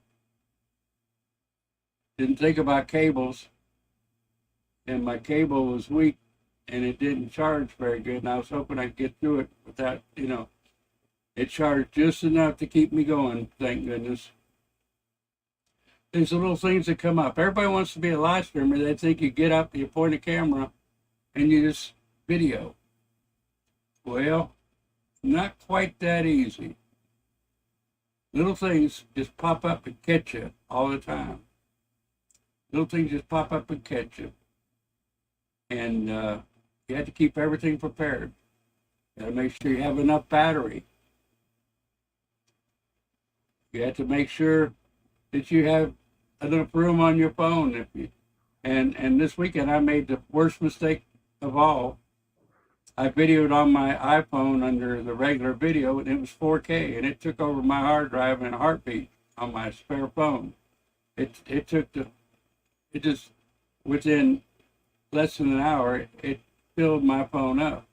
didn't think about cables. And my cable was weak and it didn't charge very good. And I was hoping I'd get through it without, it charged just enough to keep me going, thank goodness. There's the little things that come up. Everybody wants to be a live streamer. They think you get up, you point a camera, and you just video. Well, not quite that easy. Little things just pop up and catch you all the time. Little things just pop up and catch you. And you have to keep everything prepared. You got to make sure you have enough battery. You have to make sure that you have enough room on your phone. And this weekend I made the worst mistake of all. I videoed on my iPhone under the regular video, and it was 4K, and it took over my hard drive in a heartbeat on my spare phone. It just within less than an hour, it filled my phone up.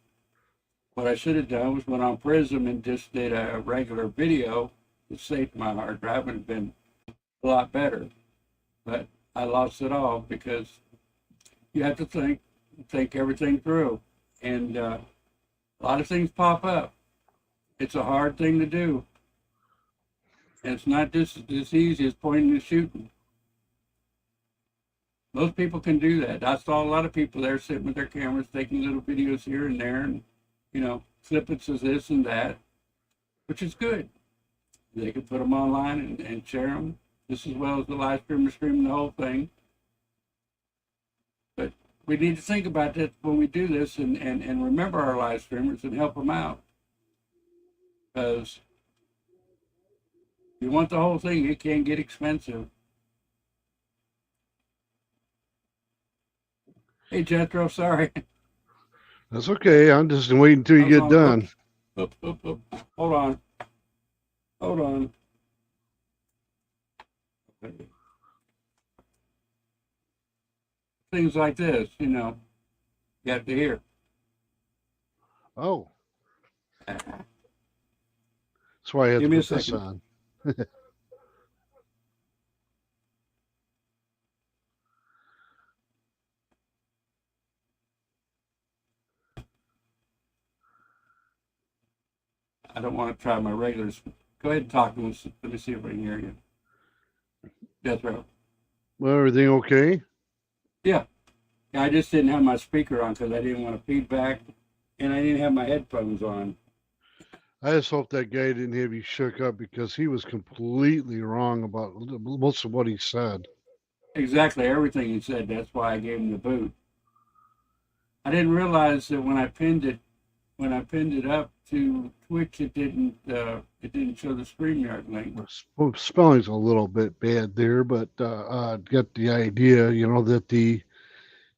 What I should have done was went on Prism and just did a regular video to save my hard drive, and it'd been a lot better. But I lost it all because you have to think everything through. And a lot of things pop up. It's a hard thing to do. And it's not just as easy as pointing and shooting. Most people can do that. I saw a lot of people there sitting with their cameras taking little videos here and there and, snippets of this and that, which is good. They can put them online and share them just as well as the live streamer streaming the whole thing. But we need to think about that when we do this and remember our live streamers and help them out. Because if you want the whole thing, it can get expensive. Hey, Jethro, sorry. That's okay. I'm just waiting until you get done. Hold on. things like this, you have to hear. Oh, that's why I had Give to me a put this second. on. I don't want to try my regulars. Go ahead and talk to us. Let me see if I can hear you. Death Row. Well, everything okay? Yeah. I just didn't have my speaker on because I didn't want to feedback, and I didn't have my headphones on. I just hope that guy didn't have you shook up because he was completely wrong about most of what he said. Exactly everything he said. That's why I gave him the boot. I didn't realize that when I pinned it up to Twitch, it didn't show the StreamYard link. Spelling's a little bit bad there, but get the idea, that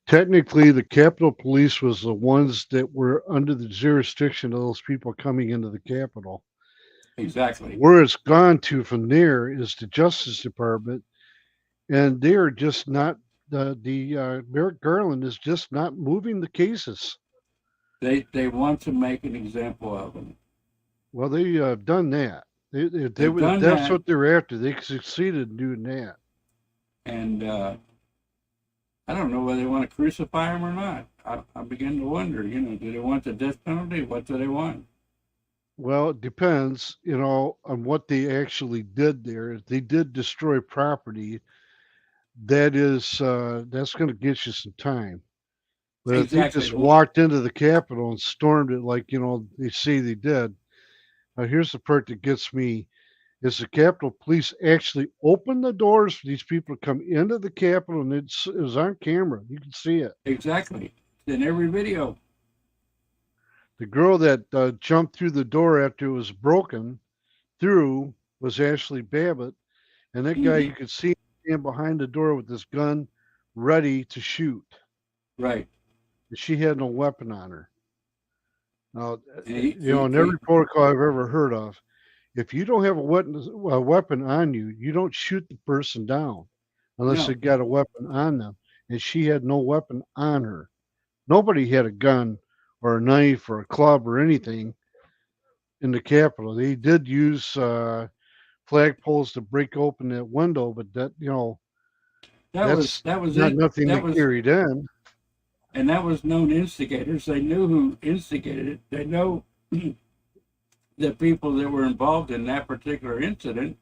technically the Capitol Police was the ones that were under the jurisdiction of those people coming into the Capitol. Exactly. Where it's gone to from there is the Justice Department, and they are just not Merrick Garland is just not moving the cases. They want to make an example of him. Well, they have done that. They've If done that's that, what they're after. They succeeded in doing that. and I don't know whether they want to crucify him or not. I begin to wonder. Do they want the death penalty? What do they want? Well, it depends, on what they actually did there. If they did destroy property, that's going to get you some time. But if they Exactly. just walked into the Capitol and stormed it like, they say they did, now here's the part that gets me, is the Capitol Police actually opened the doors for these people to come into the Capitol, and it was on camera. You can see it. Exactly. In every video. The girl that jumped through the door after it was broken through was Ashley Babbitt, and that guy, you could see him stand behind the door with his gun ready to shoot. Right. She had no weapon on her. Now, in every protocol I've ever heard of, if you don't have a weapon on you, you don't shoot the person down unless they got a weapon on them. And she had no weapon on her. Nobody had a gun or a knife or a club or anything in the Capitol. They did use flagpoles to break open that window, but that's not nothing they carried in. And that was known instigators. They knew who instigated it. They know the people that were involved in that particular incident.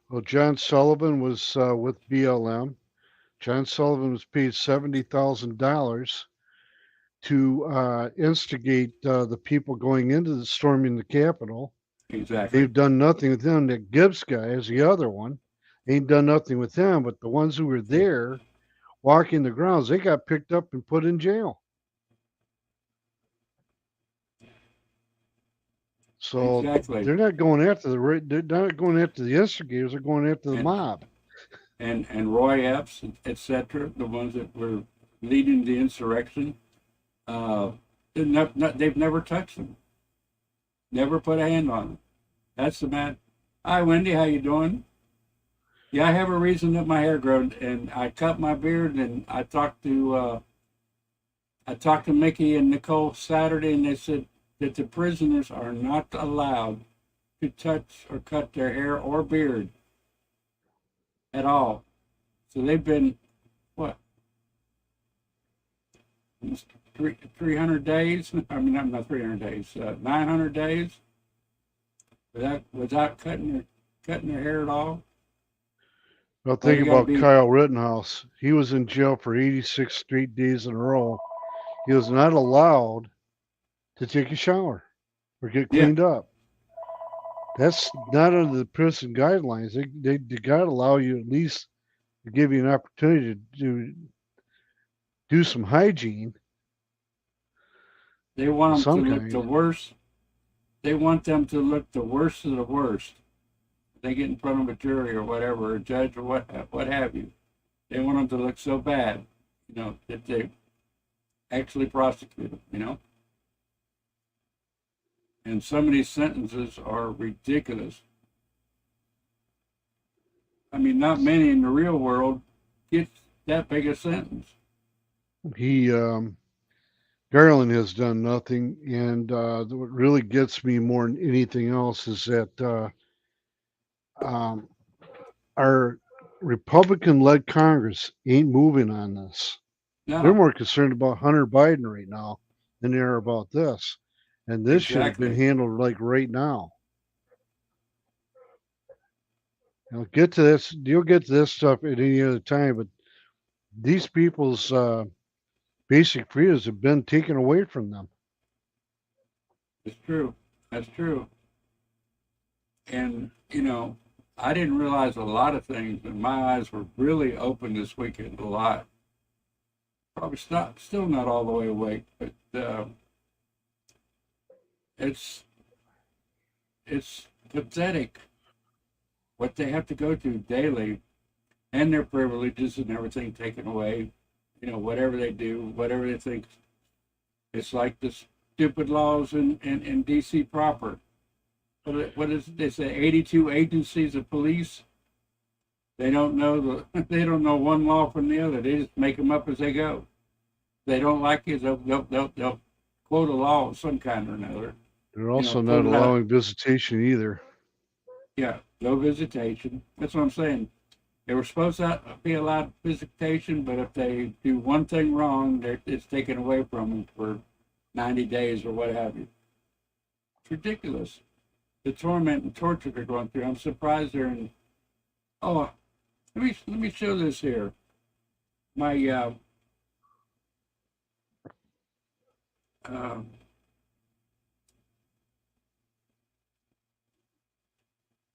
Well, John Sullivan was with BLM. John Sullivan was paid $70,000 to instigate the people going into the storming the Capitol. Exactly. They've done nothing with them. That Gibbs guy is the other one. Ain't done nothing with them, but the ones who were there walking the grounds, they got picked up and put in jail. So exactly. They're not going after the instigators. They're going after the mob. And Roy Epps, etc., the ones that were leading the insurrection, they've never touched them. Never put a hand on them. That's the man. Hi, Wendy. How you doing? Yeah, I have a reason that my hair grown, and I cut my beard, and I talked to Mickey and Nicole Saturday, and they said that the prisoners are not allowed to touch or cut their hair or beard at all. So they've been, what, 300 days? I mean, not 300 days, 900 days without cutting their hair at all. Well, think about Kyle Rittenhouse. He was in jail for 86 straight days in a row. He was not allowed to take a shower or get cleaned up. That's not under the prison guidelines. They got to allow you at least to give you an opportunity to do some hygiene. They want them to look the worst. They want them to look the worst of the worst. They get in front of a jury or whatever, or a judge or what have you. They want them to look so bad, that they actually prosecute them, And some of these sentences are ridiculous. I mean, not many in the real world get that big a sentence. he Garland has done nothing, and what really gets me more than anything else is that um, our Republican-led Congress ain't moving on this. They're No, more concerned about Hunter Biden right now than they are about this, and this should have been exactly. handled like right now. Get to this. You'll get to this stuff at any other time, but these people's basic freedoms have been taken away from them. It's true. That's true. And, I didn't realize a lot of things, and my eyes were really open this weekend a lot. Probably still not all the way awake, but it's it's pathetic what they have to go through daily, and their privileges and everything taken away. Whatever they do, whatever they think. It's like the stupid laws in D.C. proper. What is it? They say 82 agencies of police. They don't know they don't know one law from the other. They just make them up as they go. They don't like it. They'll quote a law of some kind or another. They're also Put not it out. allowing visitation either. Yeah, no visitation. That's what I'm saying. They were supposed to be allowed visitation, but if they do one thing wrong, it's taken away from them for 90 days or what have you. It's ridiculous. The torment and torture they're going through. I'm surprised they're in. Oh, let me show this here. My uh,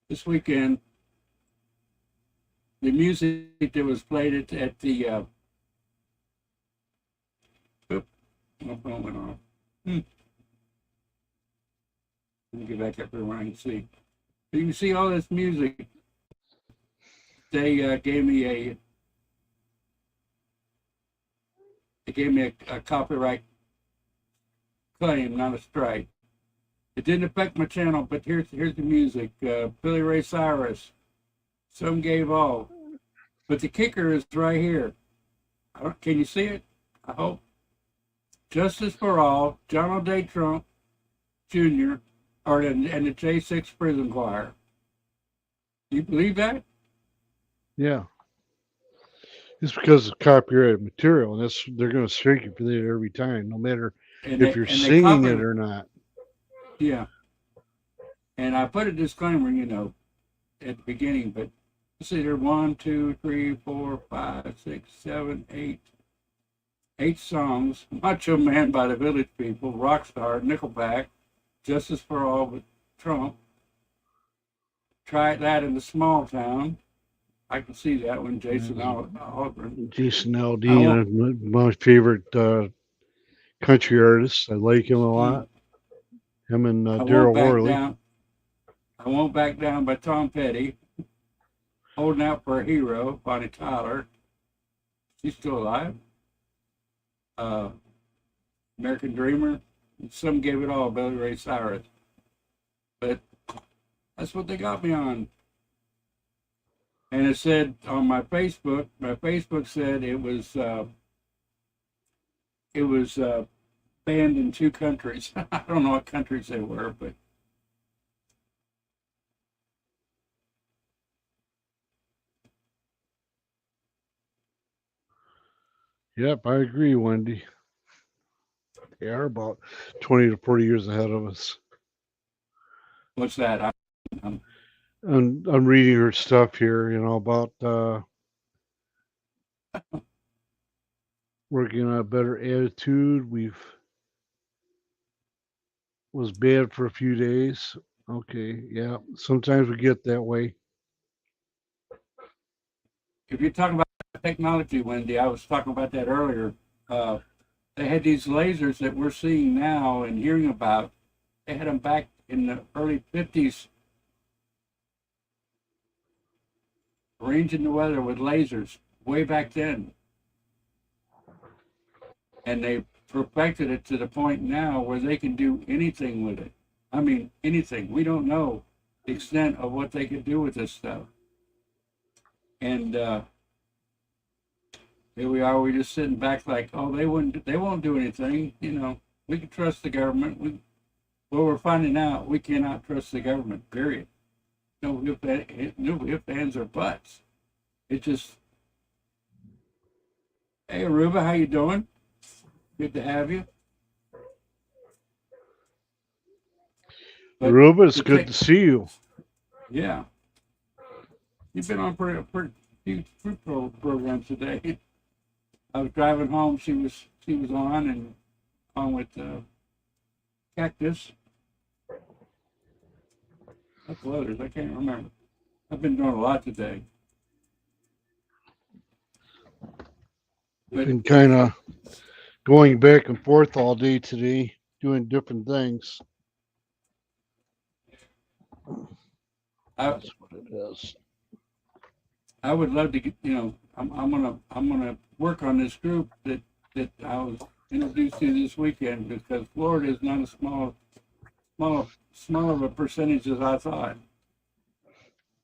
this weekend, the music that was played at the my phone went off. Let me get back up there where I can see. You can see all this music. They gave me a copyright claim, not a strike. It didn't affect my channel, but here's the music. Billy Ray Cyrus, Some Gave All. But the kicker is right here. Can you see it? I hope. Justice for All, Donald J. Trump Jr., and the J6 Prison Choir. Do you believe that? Yeah. It's because of copyrighted material, and they're going to strike you for that every time, no matter if you're singing it or not. Yeah. And I put a disclaimer, at the beginning, but let's see, there 1, 2, 3, 4, 5, 6, 7, 8 songs. Macho Man by the Village People, Rockstar, Nickelback, Justice for All with Trump. Try that in the Small Town. I can see that one, Jason Aldean. Jason Aldean, my favorite country artist. I like him a lot. Him and Daryl Worley. I Won't Back Down by Tom Petty. Holding Out for a Hero, Bonnie Tyler. She's still alive. American Dreamer. Some Gave It All, Billy Ray Cyrus. But that's what they got me on. And it said on my Facebook said it was banned in 2 countries. I don't know what countries they were, but Yep, I agree, Wendy. They are about 20 to 40 years ahead of us. what's that? I'm reading her stuff here, about working on a better attitude. Was bad for a few days. Okay, yeah. Sometimes we get that way. If you're talking about technology, Wendy, I was talking about that earlier. They had these lasers that we're seeing now and hearing about. They had them back in the early 50s, arranging the weather with lasers way back then. And they perfected it to the point now where they can do anything with it. I mean, anything. We don't know the extent of what they could do with this stuff. And Here we are, we're just sitting back like, oh, they won't do anything. You know, we can trust the government. Well, we're finding out we cannot trust the government, period. No ifs, ands, or buts. It's just, hey, Aruba, how you doing? Good to have you. But Aruba, it's good to see you. Yeah. You've been on pretty few programs today. I was driving home, she was on and on with Cactus. That's others, I can't remember. I've been doing a lot today. Been kind of going back and forth all day today, doing different things. That's what it is. I would love to get, I'm gonna work on this group that I was introduced to this weekend, because Florida is not a small of a percentage as I thought.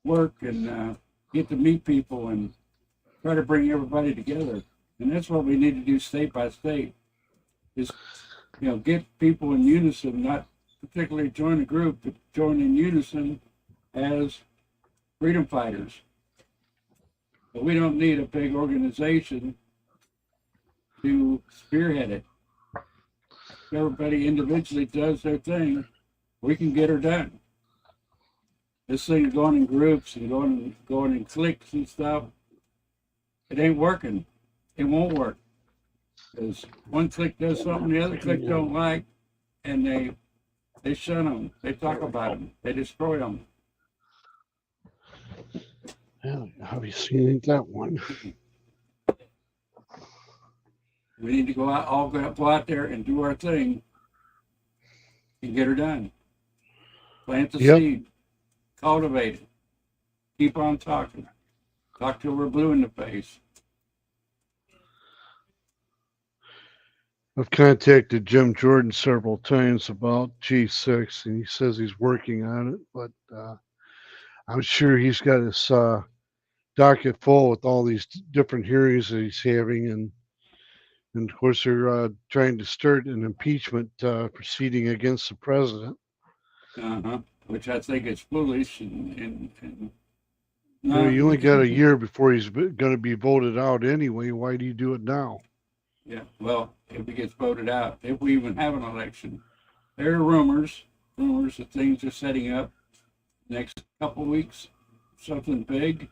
Work and get to meet people and try to bring everybody together, and that's what we need to do state by state. Is get people in unison, not particularly join a group, but join in unison as freedom fighters. But we don't need a big organization to spearhead it. If everybody individually does their thing, we can get her done. This thing going in groups and going in cliques and stuff, it ain't working. It won't work. Because one clique does something the other clique don't like, and they shun them, they talk about them, they destroy them. Yeah, obviously ain't that one. We need to go out there and do our thing and get her done. Plant the seed, cultivate it, keep on talking, talk till we're blue in the face. I've contacted Jim Jordan several times about G6, and he says he's working on it, but I'm sure he's got his docket full with all these different hearings that he's having, and of course they're trying to start an impeachment proceeding against the president. Which I think is foolish, and you only got a year before he's going to be voted out anyway. Why do you do it now? Yeah, well, if he gets voted out, if we even have an election, there are rumors that things are setting up next couple weeks, something big.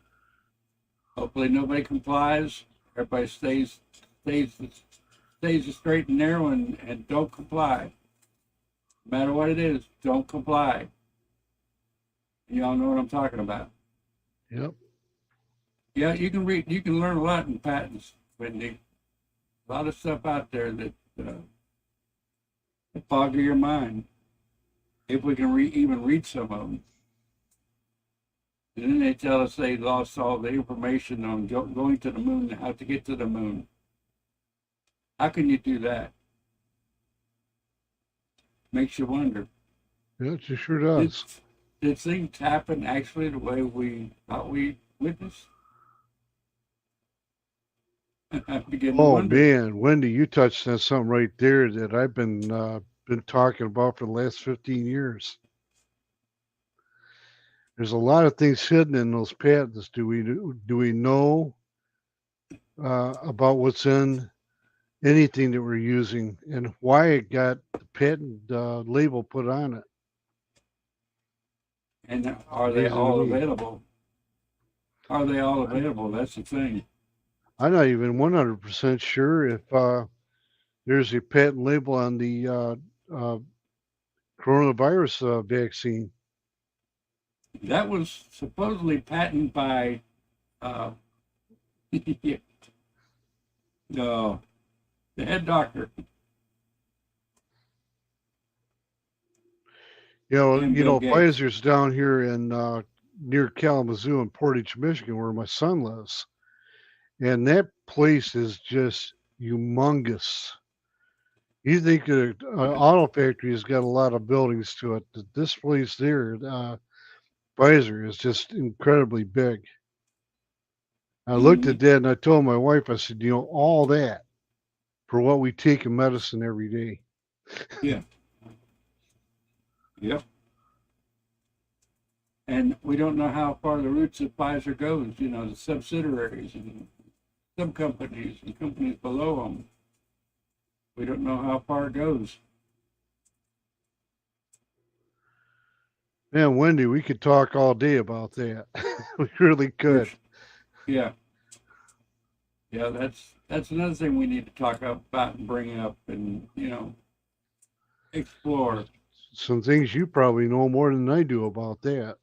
Hopefully nobody complies. Everybody stays straight and narrow and don't comply. No matter what it is, don't comply. Y'all know what I'm talking about. Yep. Yeah, you can learn a lot in patents, Wendy. A lot of stuff out there that fog your mind, if we can even read some of them. And then they tell us they lost all the information on going to the moon and how to get to the moon. How can you do that? Makes you wonder. Yeah, it sure does. Did things happen actually the way we thought we witnessed? Oh man, Wendy, you touched on something right there that I've been talking about for the last 15 years. There's a lot of things hidden in those patents. Do we know about what's in anything that we're using and why it got the patent label put on it? And are they all available? Are they all available? That's the thing. I'm not even 100% sure if there's a patent label on the coronavirus vaccine. That was supposedly patented by the head doctor. Pfizer's down here in near Kalamazoo and Portage, Michigan, where my son lives. And that place is just humongous. You think an auto factory has got a lot of buildings to it. This place there, Pfizer, is just incredibly big. I looked at that and I told my wife, I said, all that for what we take in medicine every day. Yeah. Yep. And we don't know how far the roots of Pfizer goes, the subsidiaries and sub companies and companies below them. We don't know how far it goes. Man, Wendy, we could talk all day about that. We really could. Yeah. Yeah, that's another thing we need to talk about and bring up and, explore. Some things you probably know more than I do about that.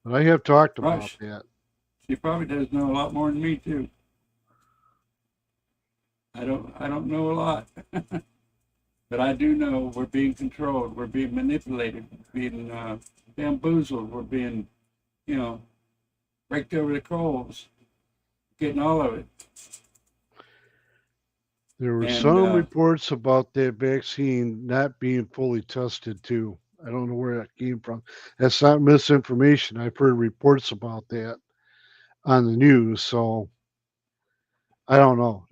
But I have talked about that. She probably does know a lot more than me too. I don't know a lot. But I do know we're being controlled, we're being manipulated, being bamboozled, we're being, raked over the coals, getting all of it. There were some reports about that vaccine not being fully tested too. I don't know where that came from. That's not misinformation. I've heard reports about that on the news. So I don't know.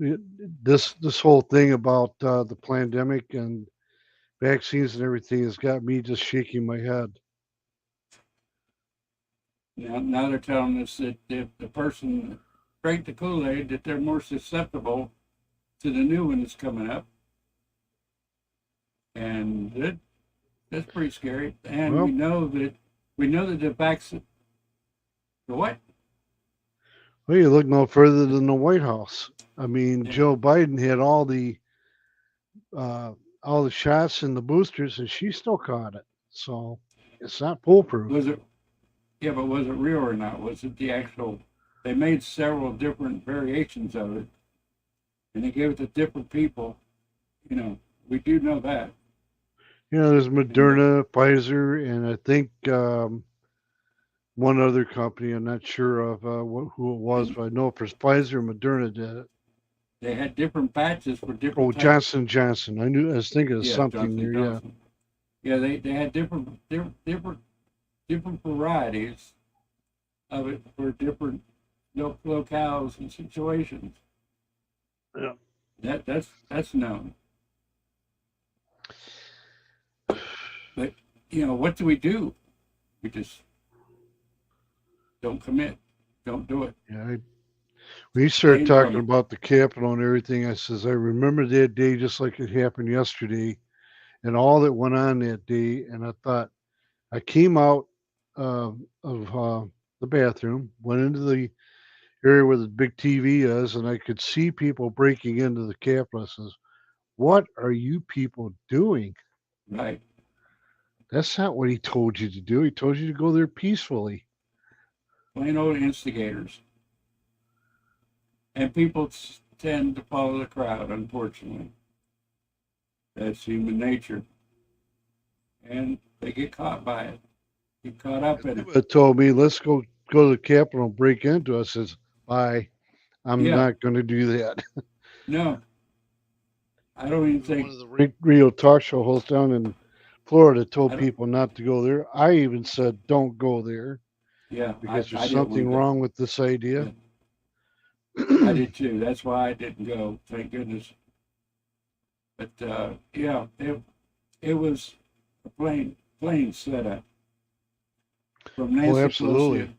This whole thing about the pandemic and vaccines and everything has got me just shaking my head. Now they're telling us that if the person drank the Kool-Aid, that they're more susceptible to the new one that's coming up. And that's pretty scary. And we know that the vaccine. The what? Well, you look no further than the White House. I mean, Joe Biden had all the shots and the boosters, and she still caught it. So it's not foolproof. Was it? Yeah, but was it real or not? Was it the actual? They made several different variations of it, and they gave it to different people. We do know that. There's Moderna, Pfizer, and I think one other company. I'm not sure of who it was, but I know for Pfizer, Moderna did it. They had different batches for different. Johnson Johnson. I was thinking of something there. Johnson. Yeah. Yeah, they had different varieties of it for different locales and situations. Yeah. That's known. But what do? We just don't commit. Don't do it. Yeah. When you start talking about the Capitol and everything, I says, I remember that day just like it happened yesterday and all that went on that day. And I thought, I came out of the bathroom, went into the area where the big TV is, and I could see people breaking into the Capitol. I says, what are you people doing? Right. That's not what he told you to do. He told you to go there peacefully. Plain old instigators. And people tend to follow the crowd, unfortunately. That's human nature. And they get caught by it. Get caught up in it. It told me, let's go to the Capitol and break into us. I says, bye. I'm not going to do that. No. I don't even think. One of the radio talk show hosts down in Florida told people not to go there. I even said, don't go there. Yeah. Because there's something wrong with this idea. Yeah. I did too. That's why I didn't go. Thank goodness. But it was a plain setup from Nancy absolutely.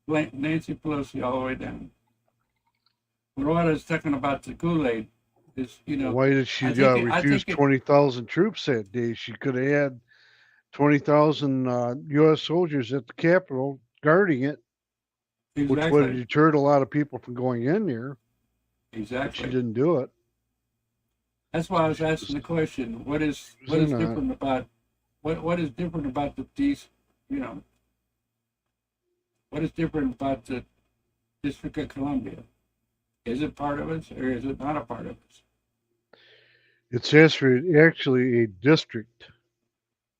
Pelosi. Nancy Pelosi all the way down. But what I was talking about the Kool-Aid is, why did she reduce 20,000 troops that day? She could have had 20,000 U.S. soldiers at the Capitol guarding it. Exactly. Which would have deterred a lot of people from going in there. Exactly. But she didn't do it. That's why I was asking the question: what is different about what is different about these? What is different about the District of Columbia? Is it part of us, or is it not a part of us? It's actually a district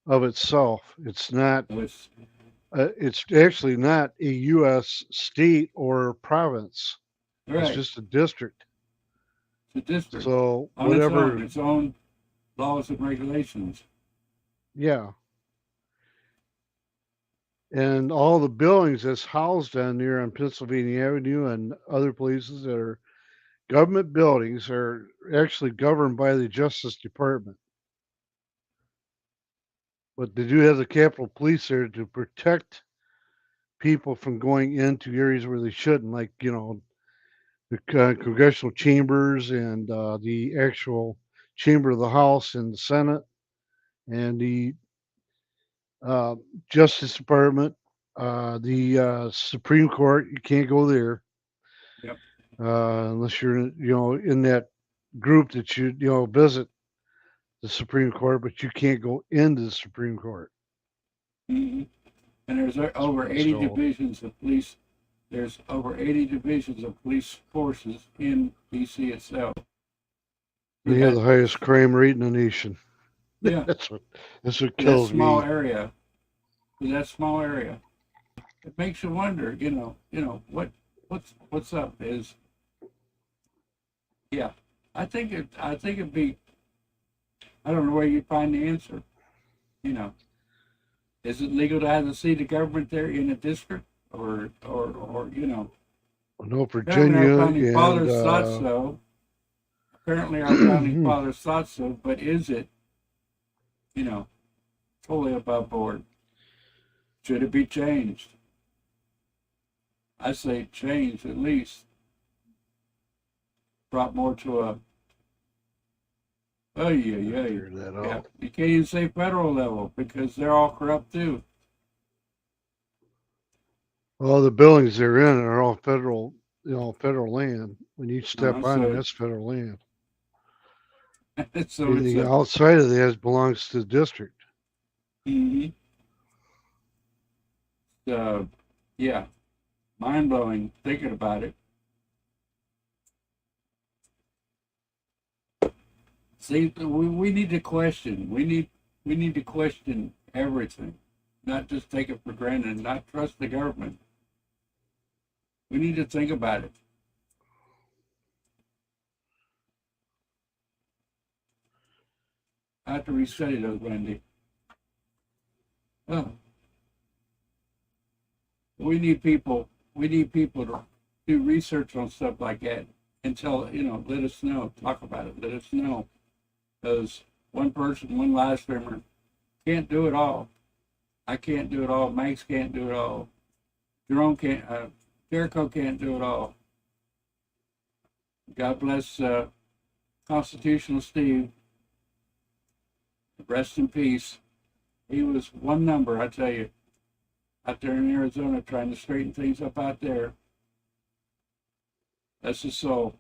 of itself. It's not. It's actually not a U.S. state or province. Right. It's just a district. It's a district. So on whatever its own laws and regulations. Yeah. And all the buildings that's housed down there on Pennsylvania Avenue and other places that are government buildings are actually governed by the Justice Department. But they do have the Capitol Police there to protect people from going into areas where they shouldn't, like, the congressional chambers and the actual chamber of the House and the Senate and the uh, Justice Department, the Supreme Court. You can't go there Yep. unless you're, in that group that you visit the Supreme Court, but you can't go into the Supreme Court. Hmm. And there's over 80 divisions of police. There's over 80 divisions of police forces in DC itself. They have the highest crime rate in the nation. Yeah. That's what That kills small me. area. That small area. It makes you wonder, what's up is, yeah, I think it'd be, I don't know where you find the answer. Is it legal to have the seat of government there in a district, or No, apparently our Virginia founding fathers thought and so. Apparently our founding fathers thought so, but is it, totally above board? Should it be changed? I say change at least. Brought more to a, figure that yeah. out. You can't even say federal level because they're all corrupt too. All the buildings they're in are all federal, federal land. When you step on it, So, that's federal land. so it's Anything a, outside of that belongs to the district. mhm. Yeah, mind blowing thinking about it. See, we need to question. We need to question everything, not just take it for granted, not trust the government. We need to think about it. I have to restudy those, Wendy. Oh, we need people. We need people to do research on stuff like that and let us know, talk about it, let us know, because one person, one live streamer can't do it all. I can't do it all. Max can't do it all. Jerome can't. Jericho can't do it all. God bless Constitutional Steve. Rest in peace. He was one number, I tell you, out there in Arizona trying to straighten things up out there. That's his soul.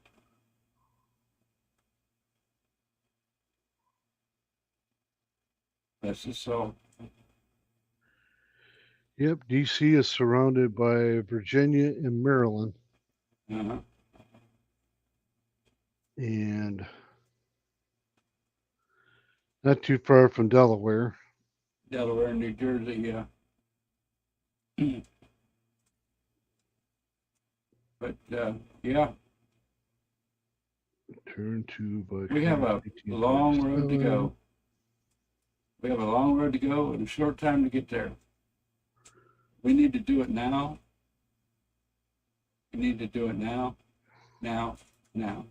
That's his soul. Yep, DC is surrounded by Virginia and Maryland, Uh-huh. and not too far from Delaware. Delaware, New Jersey, yeah. But yeah, Turn to by we have a long road to go. We have a long road to go and a short time to get there. We need to do it now. We need to do it now, now, now.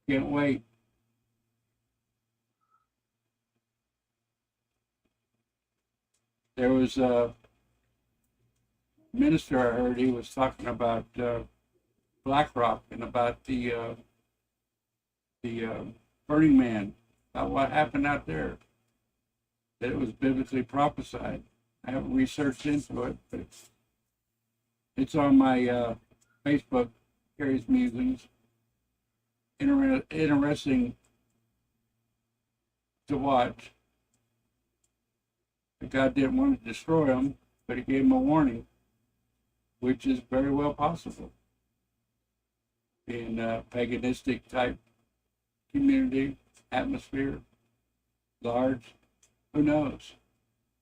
Can't wait. There was a minister I heard, he was talking about BlackRock and about the Burning Man, about what happened out there. That it was biblically prophesied. I haven't researched into it, but it's on my Facebook, Carrie's Musings. Interesting to watch. God didn't want to destroy them, but he gave them a warning, which is very well possible. In a paganistic type community, atmosphere, large, who knows?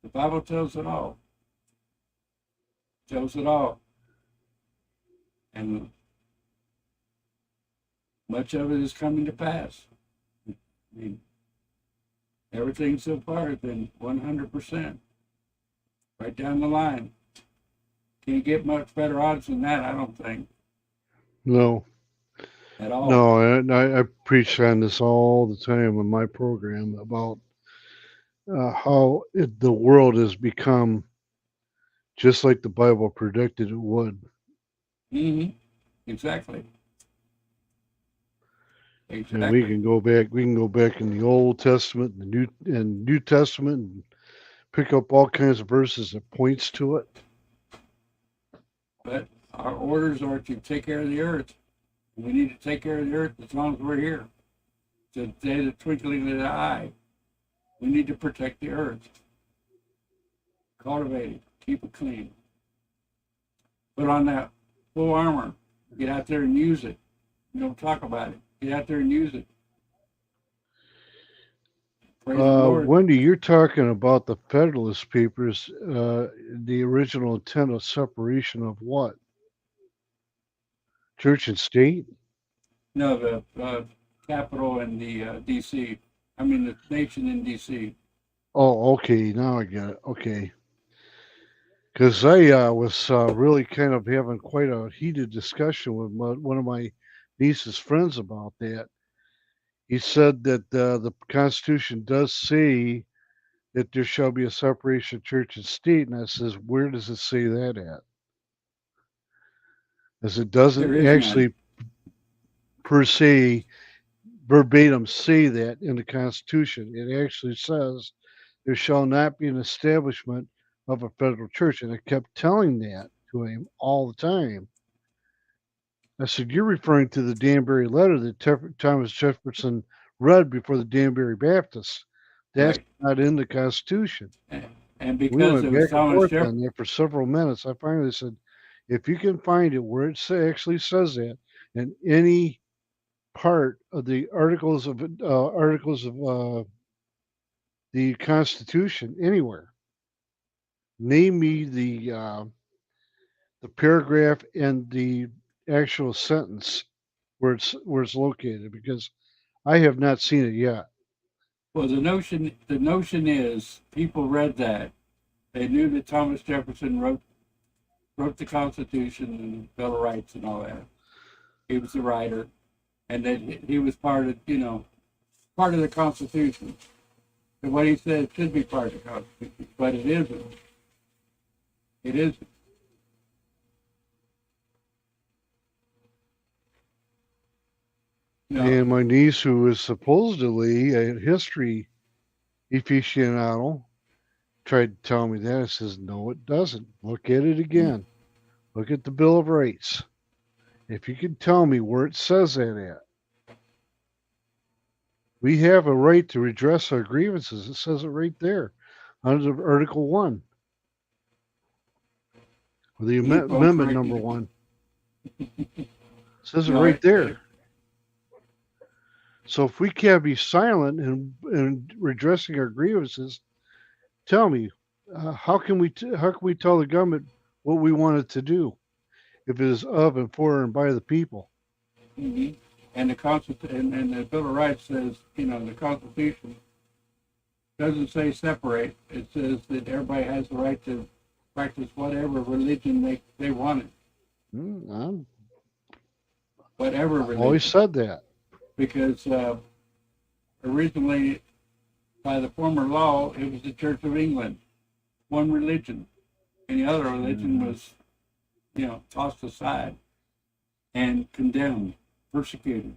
The Bible tells it all. Tells it all. And much of it is coming to pass. I mean, everything so far has been 100%. right down the line. Can't get much better odds than that, I don't think, No, at all. no, and I preach on this all the time in my program about how the world has become just like the Bible predicted it would. Mm-hmm. Exactly. And we Exactly. can go back. We can go back in the Old Testament and New Testament and pick up all kinds of verses that points to it. But our orders are to take care of the earth. We need to take care of the earth as long as we're here. To the day of the twinkling of the eye, we need to protect the earth. Cultivate it. Keep it clean. Put on that full armor. Get out there and use it. Don't talk about it. Get out there and use it. Praise the Lord. Wendy, you're talking about the Federalist Papers, the original intent of separation of what? Church and state? No, the capital in the D.C. I mean, the nation in D.C. Oh, okay. Now I get it. Okay. Because I was really kind of having quite a heated discussion with one of my niece's friends about that. He said that the Constitution does say that there shall be a separation of church and state, and I says, where does it say that at? As it There doesn't is actually none. per se verbatim say that in the Constitution. It actually says there shall not be an establishment of a federal church, and I kept telling that to him all the time. I said, you're referring to the Danbury letter that Thomas Jefferson read before the Danbury Baptists. That's Right. not in the Constitution. And We because went it was back and Thomas forth Jefferson, on that for several minutes. I finally said, if you can find it where it actually says that in any part of the articles of the Constitution anywhere, name me the paragraph and the actual sentence where it's located, because I have not seen it yet. well, the notion is people read that. They knew that Thomas Jefferson wrote the Constitution and Bill of Rights and all that. He was the writer, and that he was part of the Constitution. And what he said should be part of the Constitution, but it isn't. It isn't. No. And my niece, who is supposedly a history aficionado, tried to tell me that. I says, no, it doesn't. Look at it again. Look at the Bill of Rights. If you can tell me where it says that at. We have a right to redress our grievances. It says it right there under Article 1. The amendment number 1. It says it No, right there. So if we can't be silent in redressing our grievances, tell me, how can we tell the government what we want it to do if it is of and for and by the people? Mm-hmm. And the Constitution and the Bill of Rights says, the Constitution doesn't say separate. It says that everybody has the right to practice whatever religion they wanted. Whatever religion. Always said that. Because originally, by the former law, it was the Church of England, one religion. Any other religion was, tossed aside and condemned, persecuted,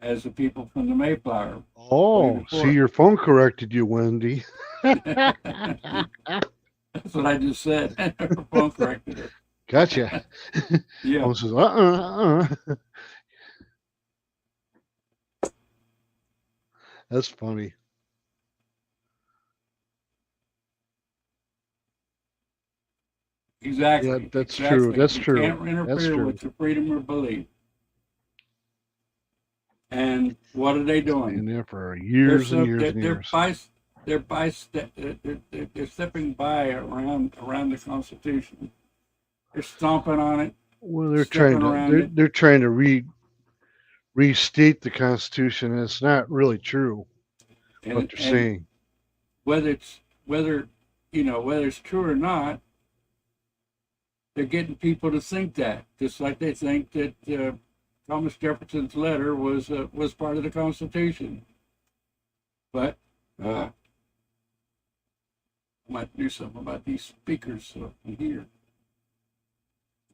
as the people from the Mayflower. Oh, see, your phone corrected you, Wendy. That's what I just said. Her phone corrected it. Gotcha. Yeah. Phone says, That's funny. Exactly. Yeah, that's exactly. true. That's You true. can't interfere with your freedom of belief. And what are they doing? In there for years and years and years. They're stepping by around the Constitution. They're stomping on it. Well, they're trying to restate the Constitution, and it's not really true what they're saying. Whether whether it's true or not, they're getting people to think that, just like they think that Thomas Jefferson's letter was part of the Constitution. But I might do something about these speakers so I can hear.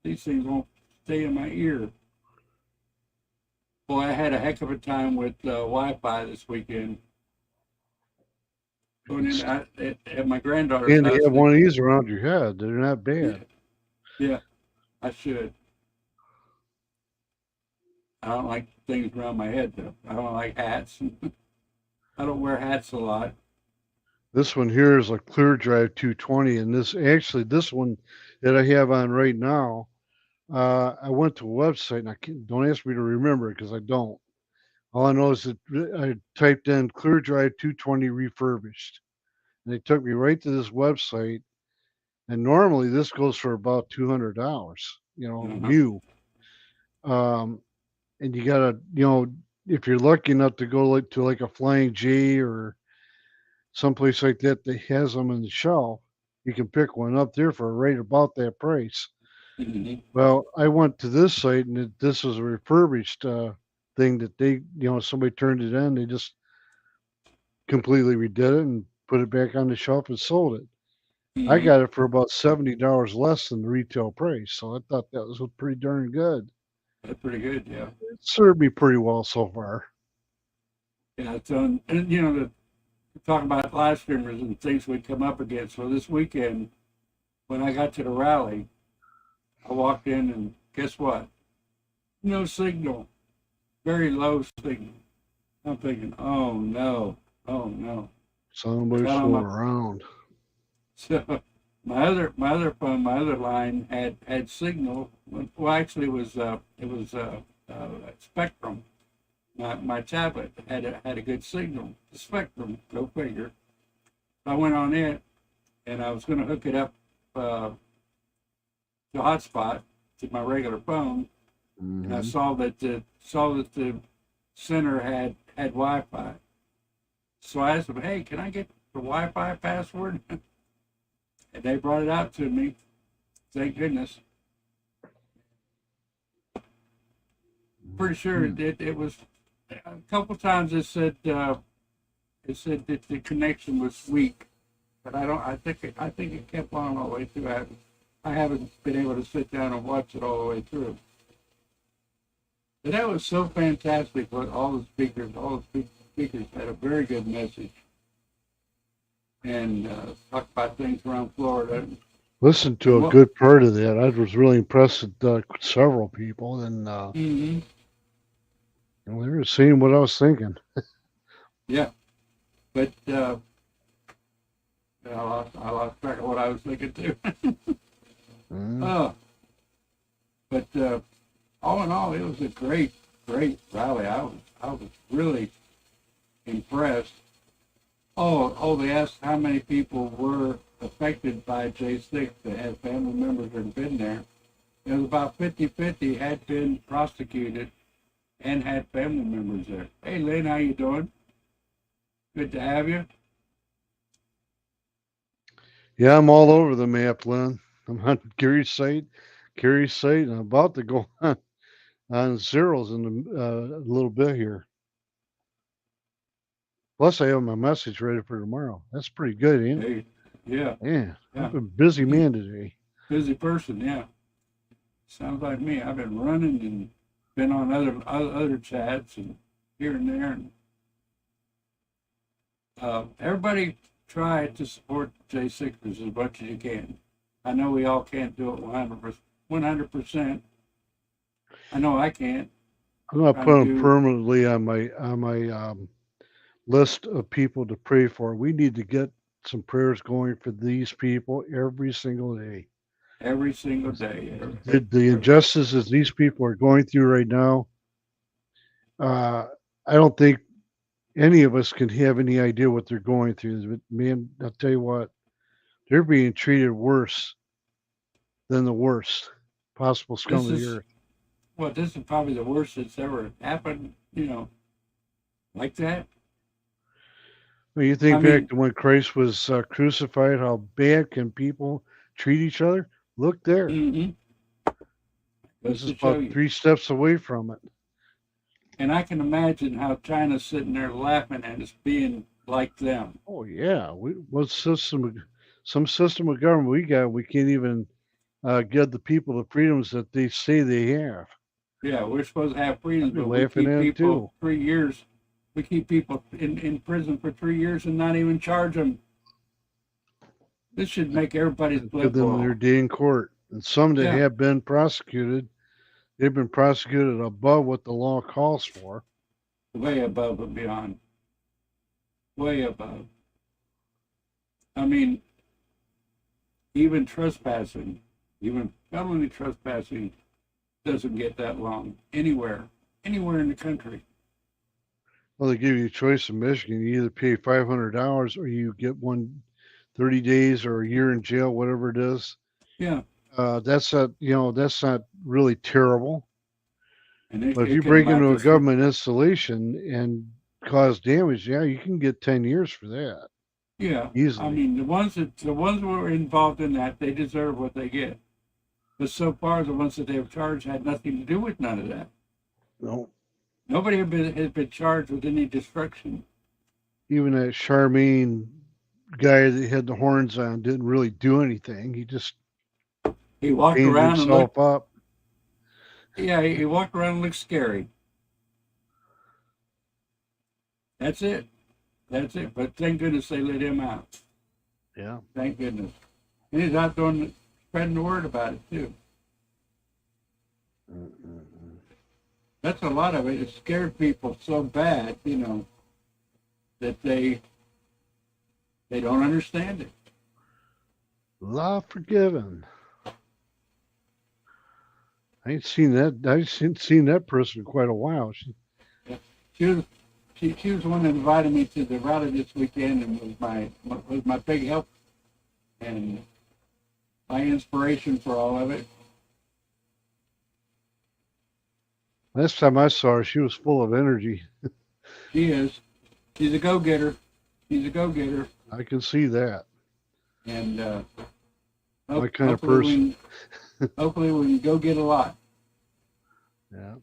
These things won't stay in my ear. Boy, I had a heck of a time with Wi-Fi this weekend. Going in at my granddaughter's And house. you have one of these around your head. They're not bad. Yeah, I should. I don't like things around my head, though. I don't like hats. I don't wear hats a lot. This one here is a ClearDrive 220, and this one that I have on right now, I went to a website, and don't ask me to remember it because I don't. All I know is that I typed in ClearDrive 220 refurbished, and they took me right to this website. And normally this goes for about $200, new. And you gotta, if you're lucky enough to go to like a Flying J or someplace like that that has them on the shelf, you can pick one up there for right about that price. Mm-hmm. Well, I went to this site, and this was a refurbished thing that they, somebody turned it in. They just completely redid it and put it back on the shelf and sold it. Mm-hmm. I got it for about $70 less than the retail price, so I thought that was pretty darn good. That's pretty good, yeah. It served me pretty well so far. Yeah, and talk about live streamers and things we come up against. So this weekend, when I got to the rally, I walked in and guess what? No signal, very low signal. I'm thinking, oh no. Somebody's Got on fooling my- around. So my other phone, my other line had signal. Well, actually, it was Spectrum. My tablet had a good signal. The Spectrum, go figure. I went on it, and I was going to hook it up to hotspot to my regular phone, and I saw that the center had Wi-Fi. So I asked them, "Hey, can I get the Wi-Fi password?" And they brought it out to me. Thank goodness. Pretty sure it was a couple times. It said that the connection was weak, but I think it kept on all the way through. I haven't been able to sit down and watch it all the way through. But that was so fantastic. With all the speakers had a very good message. And talk about things around Florida. Listened to a good part of that. I was really impressed with several people, and they were seeing what I was thinking. Yeah, but I lost track of what I was thinking too. But all in all, it was a great rally. I was really impressed. Oh, they asked how many people were affected by J6 that had family members that had been there. It was about 50-50 had been prosecuted and had family members there. Hey, Lynn, how you doing? Good to have you. Yeah, I'm all over the map, Lynn. I'm on Gary's site, and I'm about to go on Zero's in a little bit here. Plus, I have my message ready for tomorrow. That's pretty good, ain't it? Hey, yeah. Yeah, Yeah. I've been a busy man today. Busy person, yeah. Sounds like me. I've been running and been on other chats and here and there. And everybody try to support J6ers as much as you can. I know we all can't do it 100%. I know I can't. I'm gonna put them permanently on my list of people to pray for. We need to get some prayers going for these people every single day. Every single day. The injustices these people are going through right now, I don't think any of us can have any idea what they're going through. But man, I'll tell you what, they're being treated worse than the worst possible scum of the earth. Well, this is probably the worst that's ever happened, like that. When you I think mean, back to when Christ was crucified, how bad can people treat each other? Look there. hmm This goes is to show about you. 3 steps away from it. And I can imagine how China's sitting there laughing at us being like them. Oh yeah, some system of government we got, we can't even give the people the freedoms that they say they have. Yeah, we're supposed to have I'd freedoms, be but we laughing keep at them people too. 3 years. We keep people in prison for 3 years and not even charge them. This should make everybody's Give blood them their boil. day in court. And some that Yeah, have been prosecuted, they've been prosecuted above what the law calls for. way above and beyond. Way above. I mean, even trespassing, even felony trespassing doesn't get that long anywhere in the country. Well, they give you a choice in Michigan. You either pay $500 or you get 30 days or a year in jail, whatever it is. Yeah, That's not really terrible. and But if it you can break amount into to a government installation and cause damage, yeah, you can get 10 years for that yeah. I easily. mean, the ones who were involved in that, they deserve what they get. But so far, the ones that they've charged had nothing to do with none of that. No, Nobody has been charged with any destruction. even that Charmaine guy that had the horns on didn't really do anything. He just He walked painted around and looked. himself up. Yeah, he walked around and looked scary. That's it. That's it. But thank goodness they let him out. Yeah. Thank goodness. And he's out doing spreading the word about it too. That's a lot of it. It scared people so bad, that they don't understand it. Law forgiven. I ain't seen that. I ain't seen that person in quite a while. She was she was the one that invited me to the rally this weekend and was my big help and my inspiration for all of it. Last time I saw her, she was full of energy. She is. She's a go-getter. She's a go-getter. I can see that. And My kind of hopefully hopefully we can go get a lot. Yeah.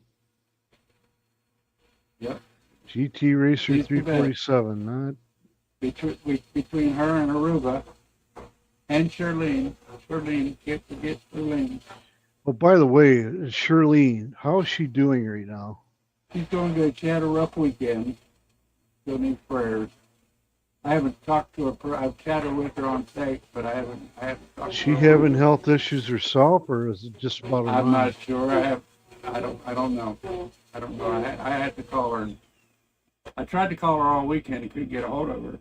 Yep. GT Racer She's the best. 347. Not Between her and Aruba and Charlene. Can't forget Charlene. Oh, by the way, Charlene, how is she doing right now? She's doing good. She had a rough weekend. Still needs prayers. I haven't talked to her. I've chatted with her on text, but I haven't talked Is to she her. having health issues herself, or is it just about her I'm mom? not sure. I don't know. I don't know. I had to call her. I tried to call her all weekend and couldn't get a hold of her.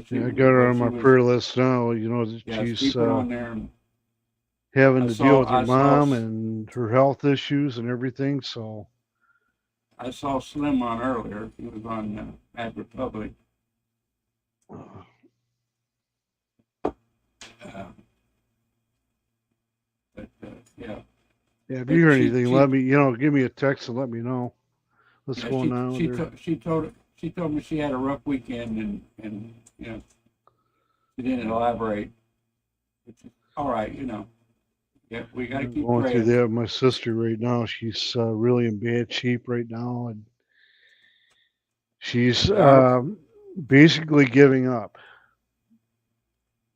Yeah, I got her on my prayer list now. You know that Yeah, she's keep her on there. And having I to saw- deal with I her saw- mom and her health issues and everything. So I saw Slim on earlier. He was on Ad Republic. But yeah. yeah, if But you hear she- anything, she- let me, give me a text and let me know what's Yeah, going on with her. she told me she had a rough weekend and she didn't elaborate. It's all right, Yeah, we got to I'm keep going through praying. that with my sister right now. She's really in bad shape right now, and she's basically giving up.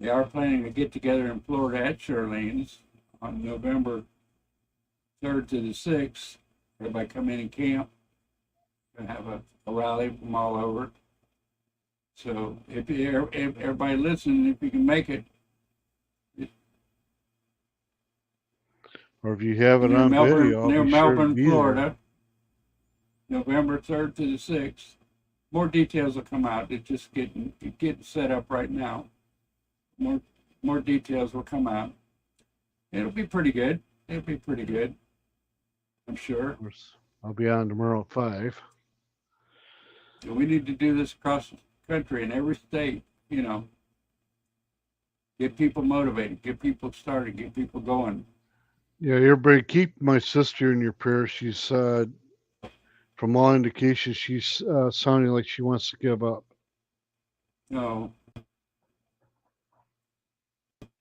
They are planning to get together in Florida at Charlene's on November 3rd to the 6th. Everybody come in and camp and have a rally from all over. So if everybody listen, if you can make it, Or if you have it near on Melbourne, video, I'll near be sure to Melbourne, be there. Florida, November 3rd to the 6th. More details will come out. It's just getting set up right now. More details will come out. It'll be pretty good. I'm sure. Of course, I'll be on tomorrow at 5. And we need to do this across the country in every state, Get people motivated, get people started, get people going. Yeah, everybody keep my sister in your prayers. She's From all indications, she's sounding like she wants to give up. No.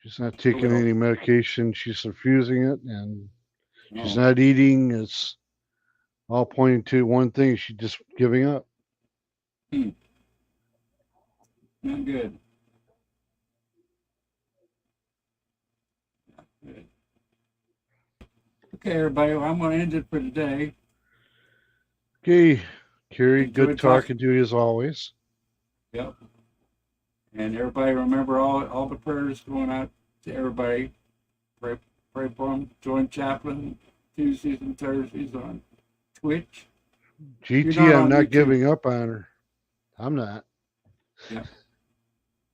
She's not taking Well. any medication. She's refusing it, and she's No. not eating. It's all pointing to one thing: she's just giving up. Not good. Not good. Okay, everybody. Well, I'm going to end it for today. Okay, Carrie, Enjoy good talking to you as always. Yep. And everybody remember all the prayers going out to everybody. Pray for them. Join Chaplain Tuesdays and Thursdays on Twitch. GT, not I'm on not YouTube. giving up on her. I'm not. Yeah.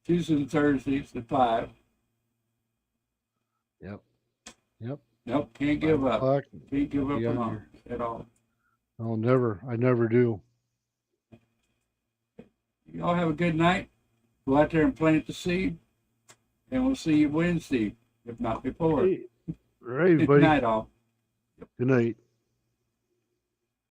Tuesdays and Thursdays at 5. Yep. Nope, can't give up. 5 o'clock. Can't give up Be on on here. at all. I'll never. I never do. You all have a good night. Go out there and plant the seed. And we'll see you Wednesday, if not before. Hey, all right, Good buddy. night, all. Good night.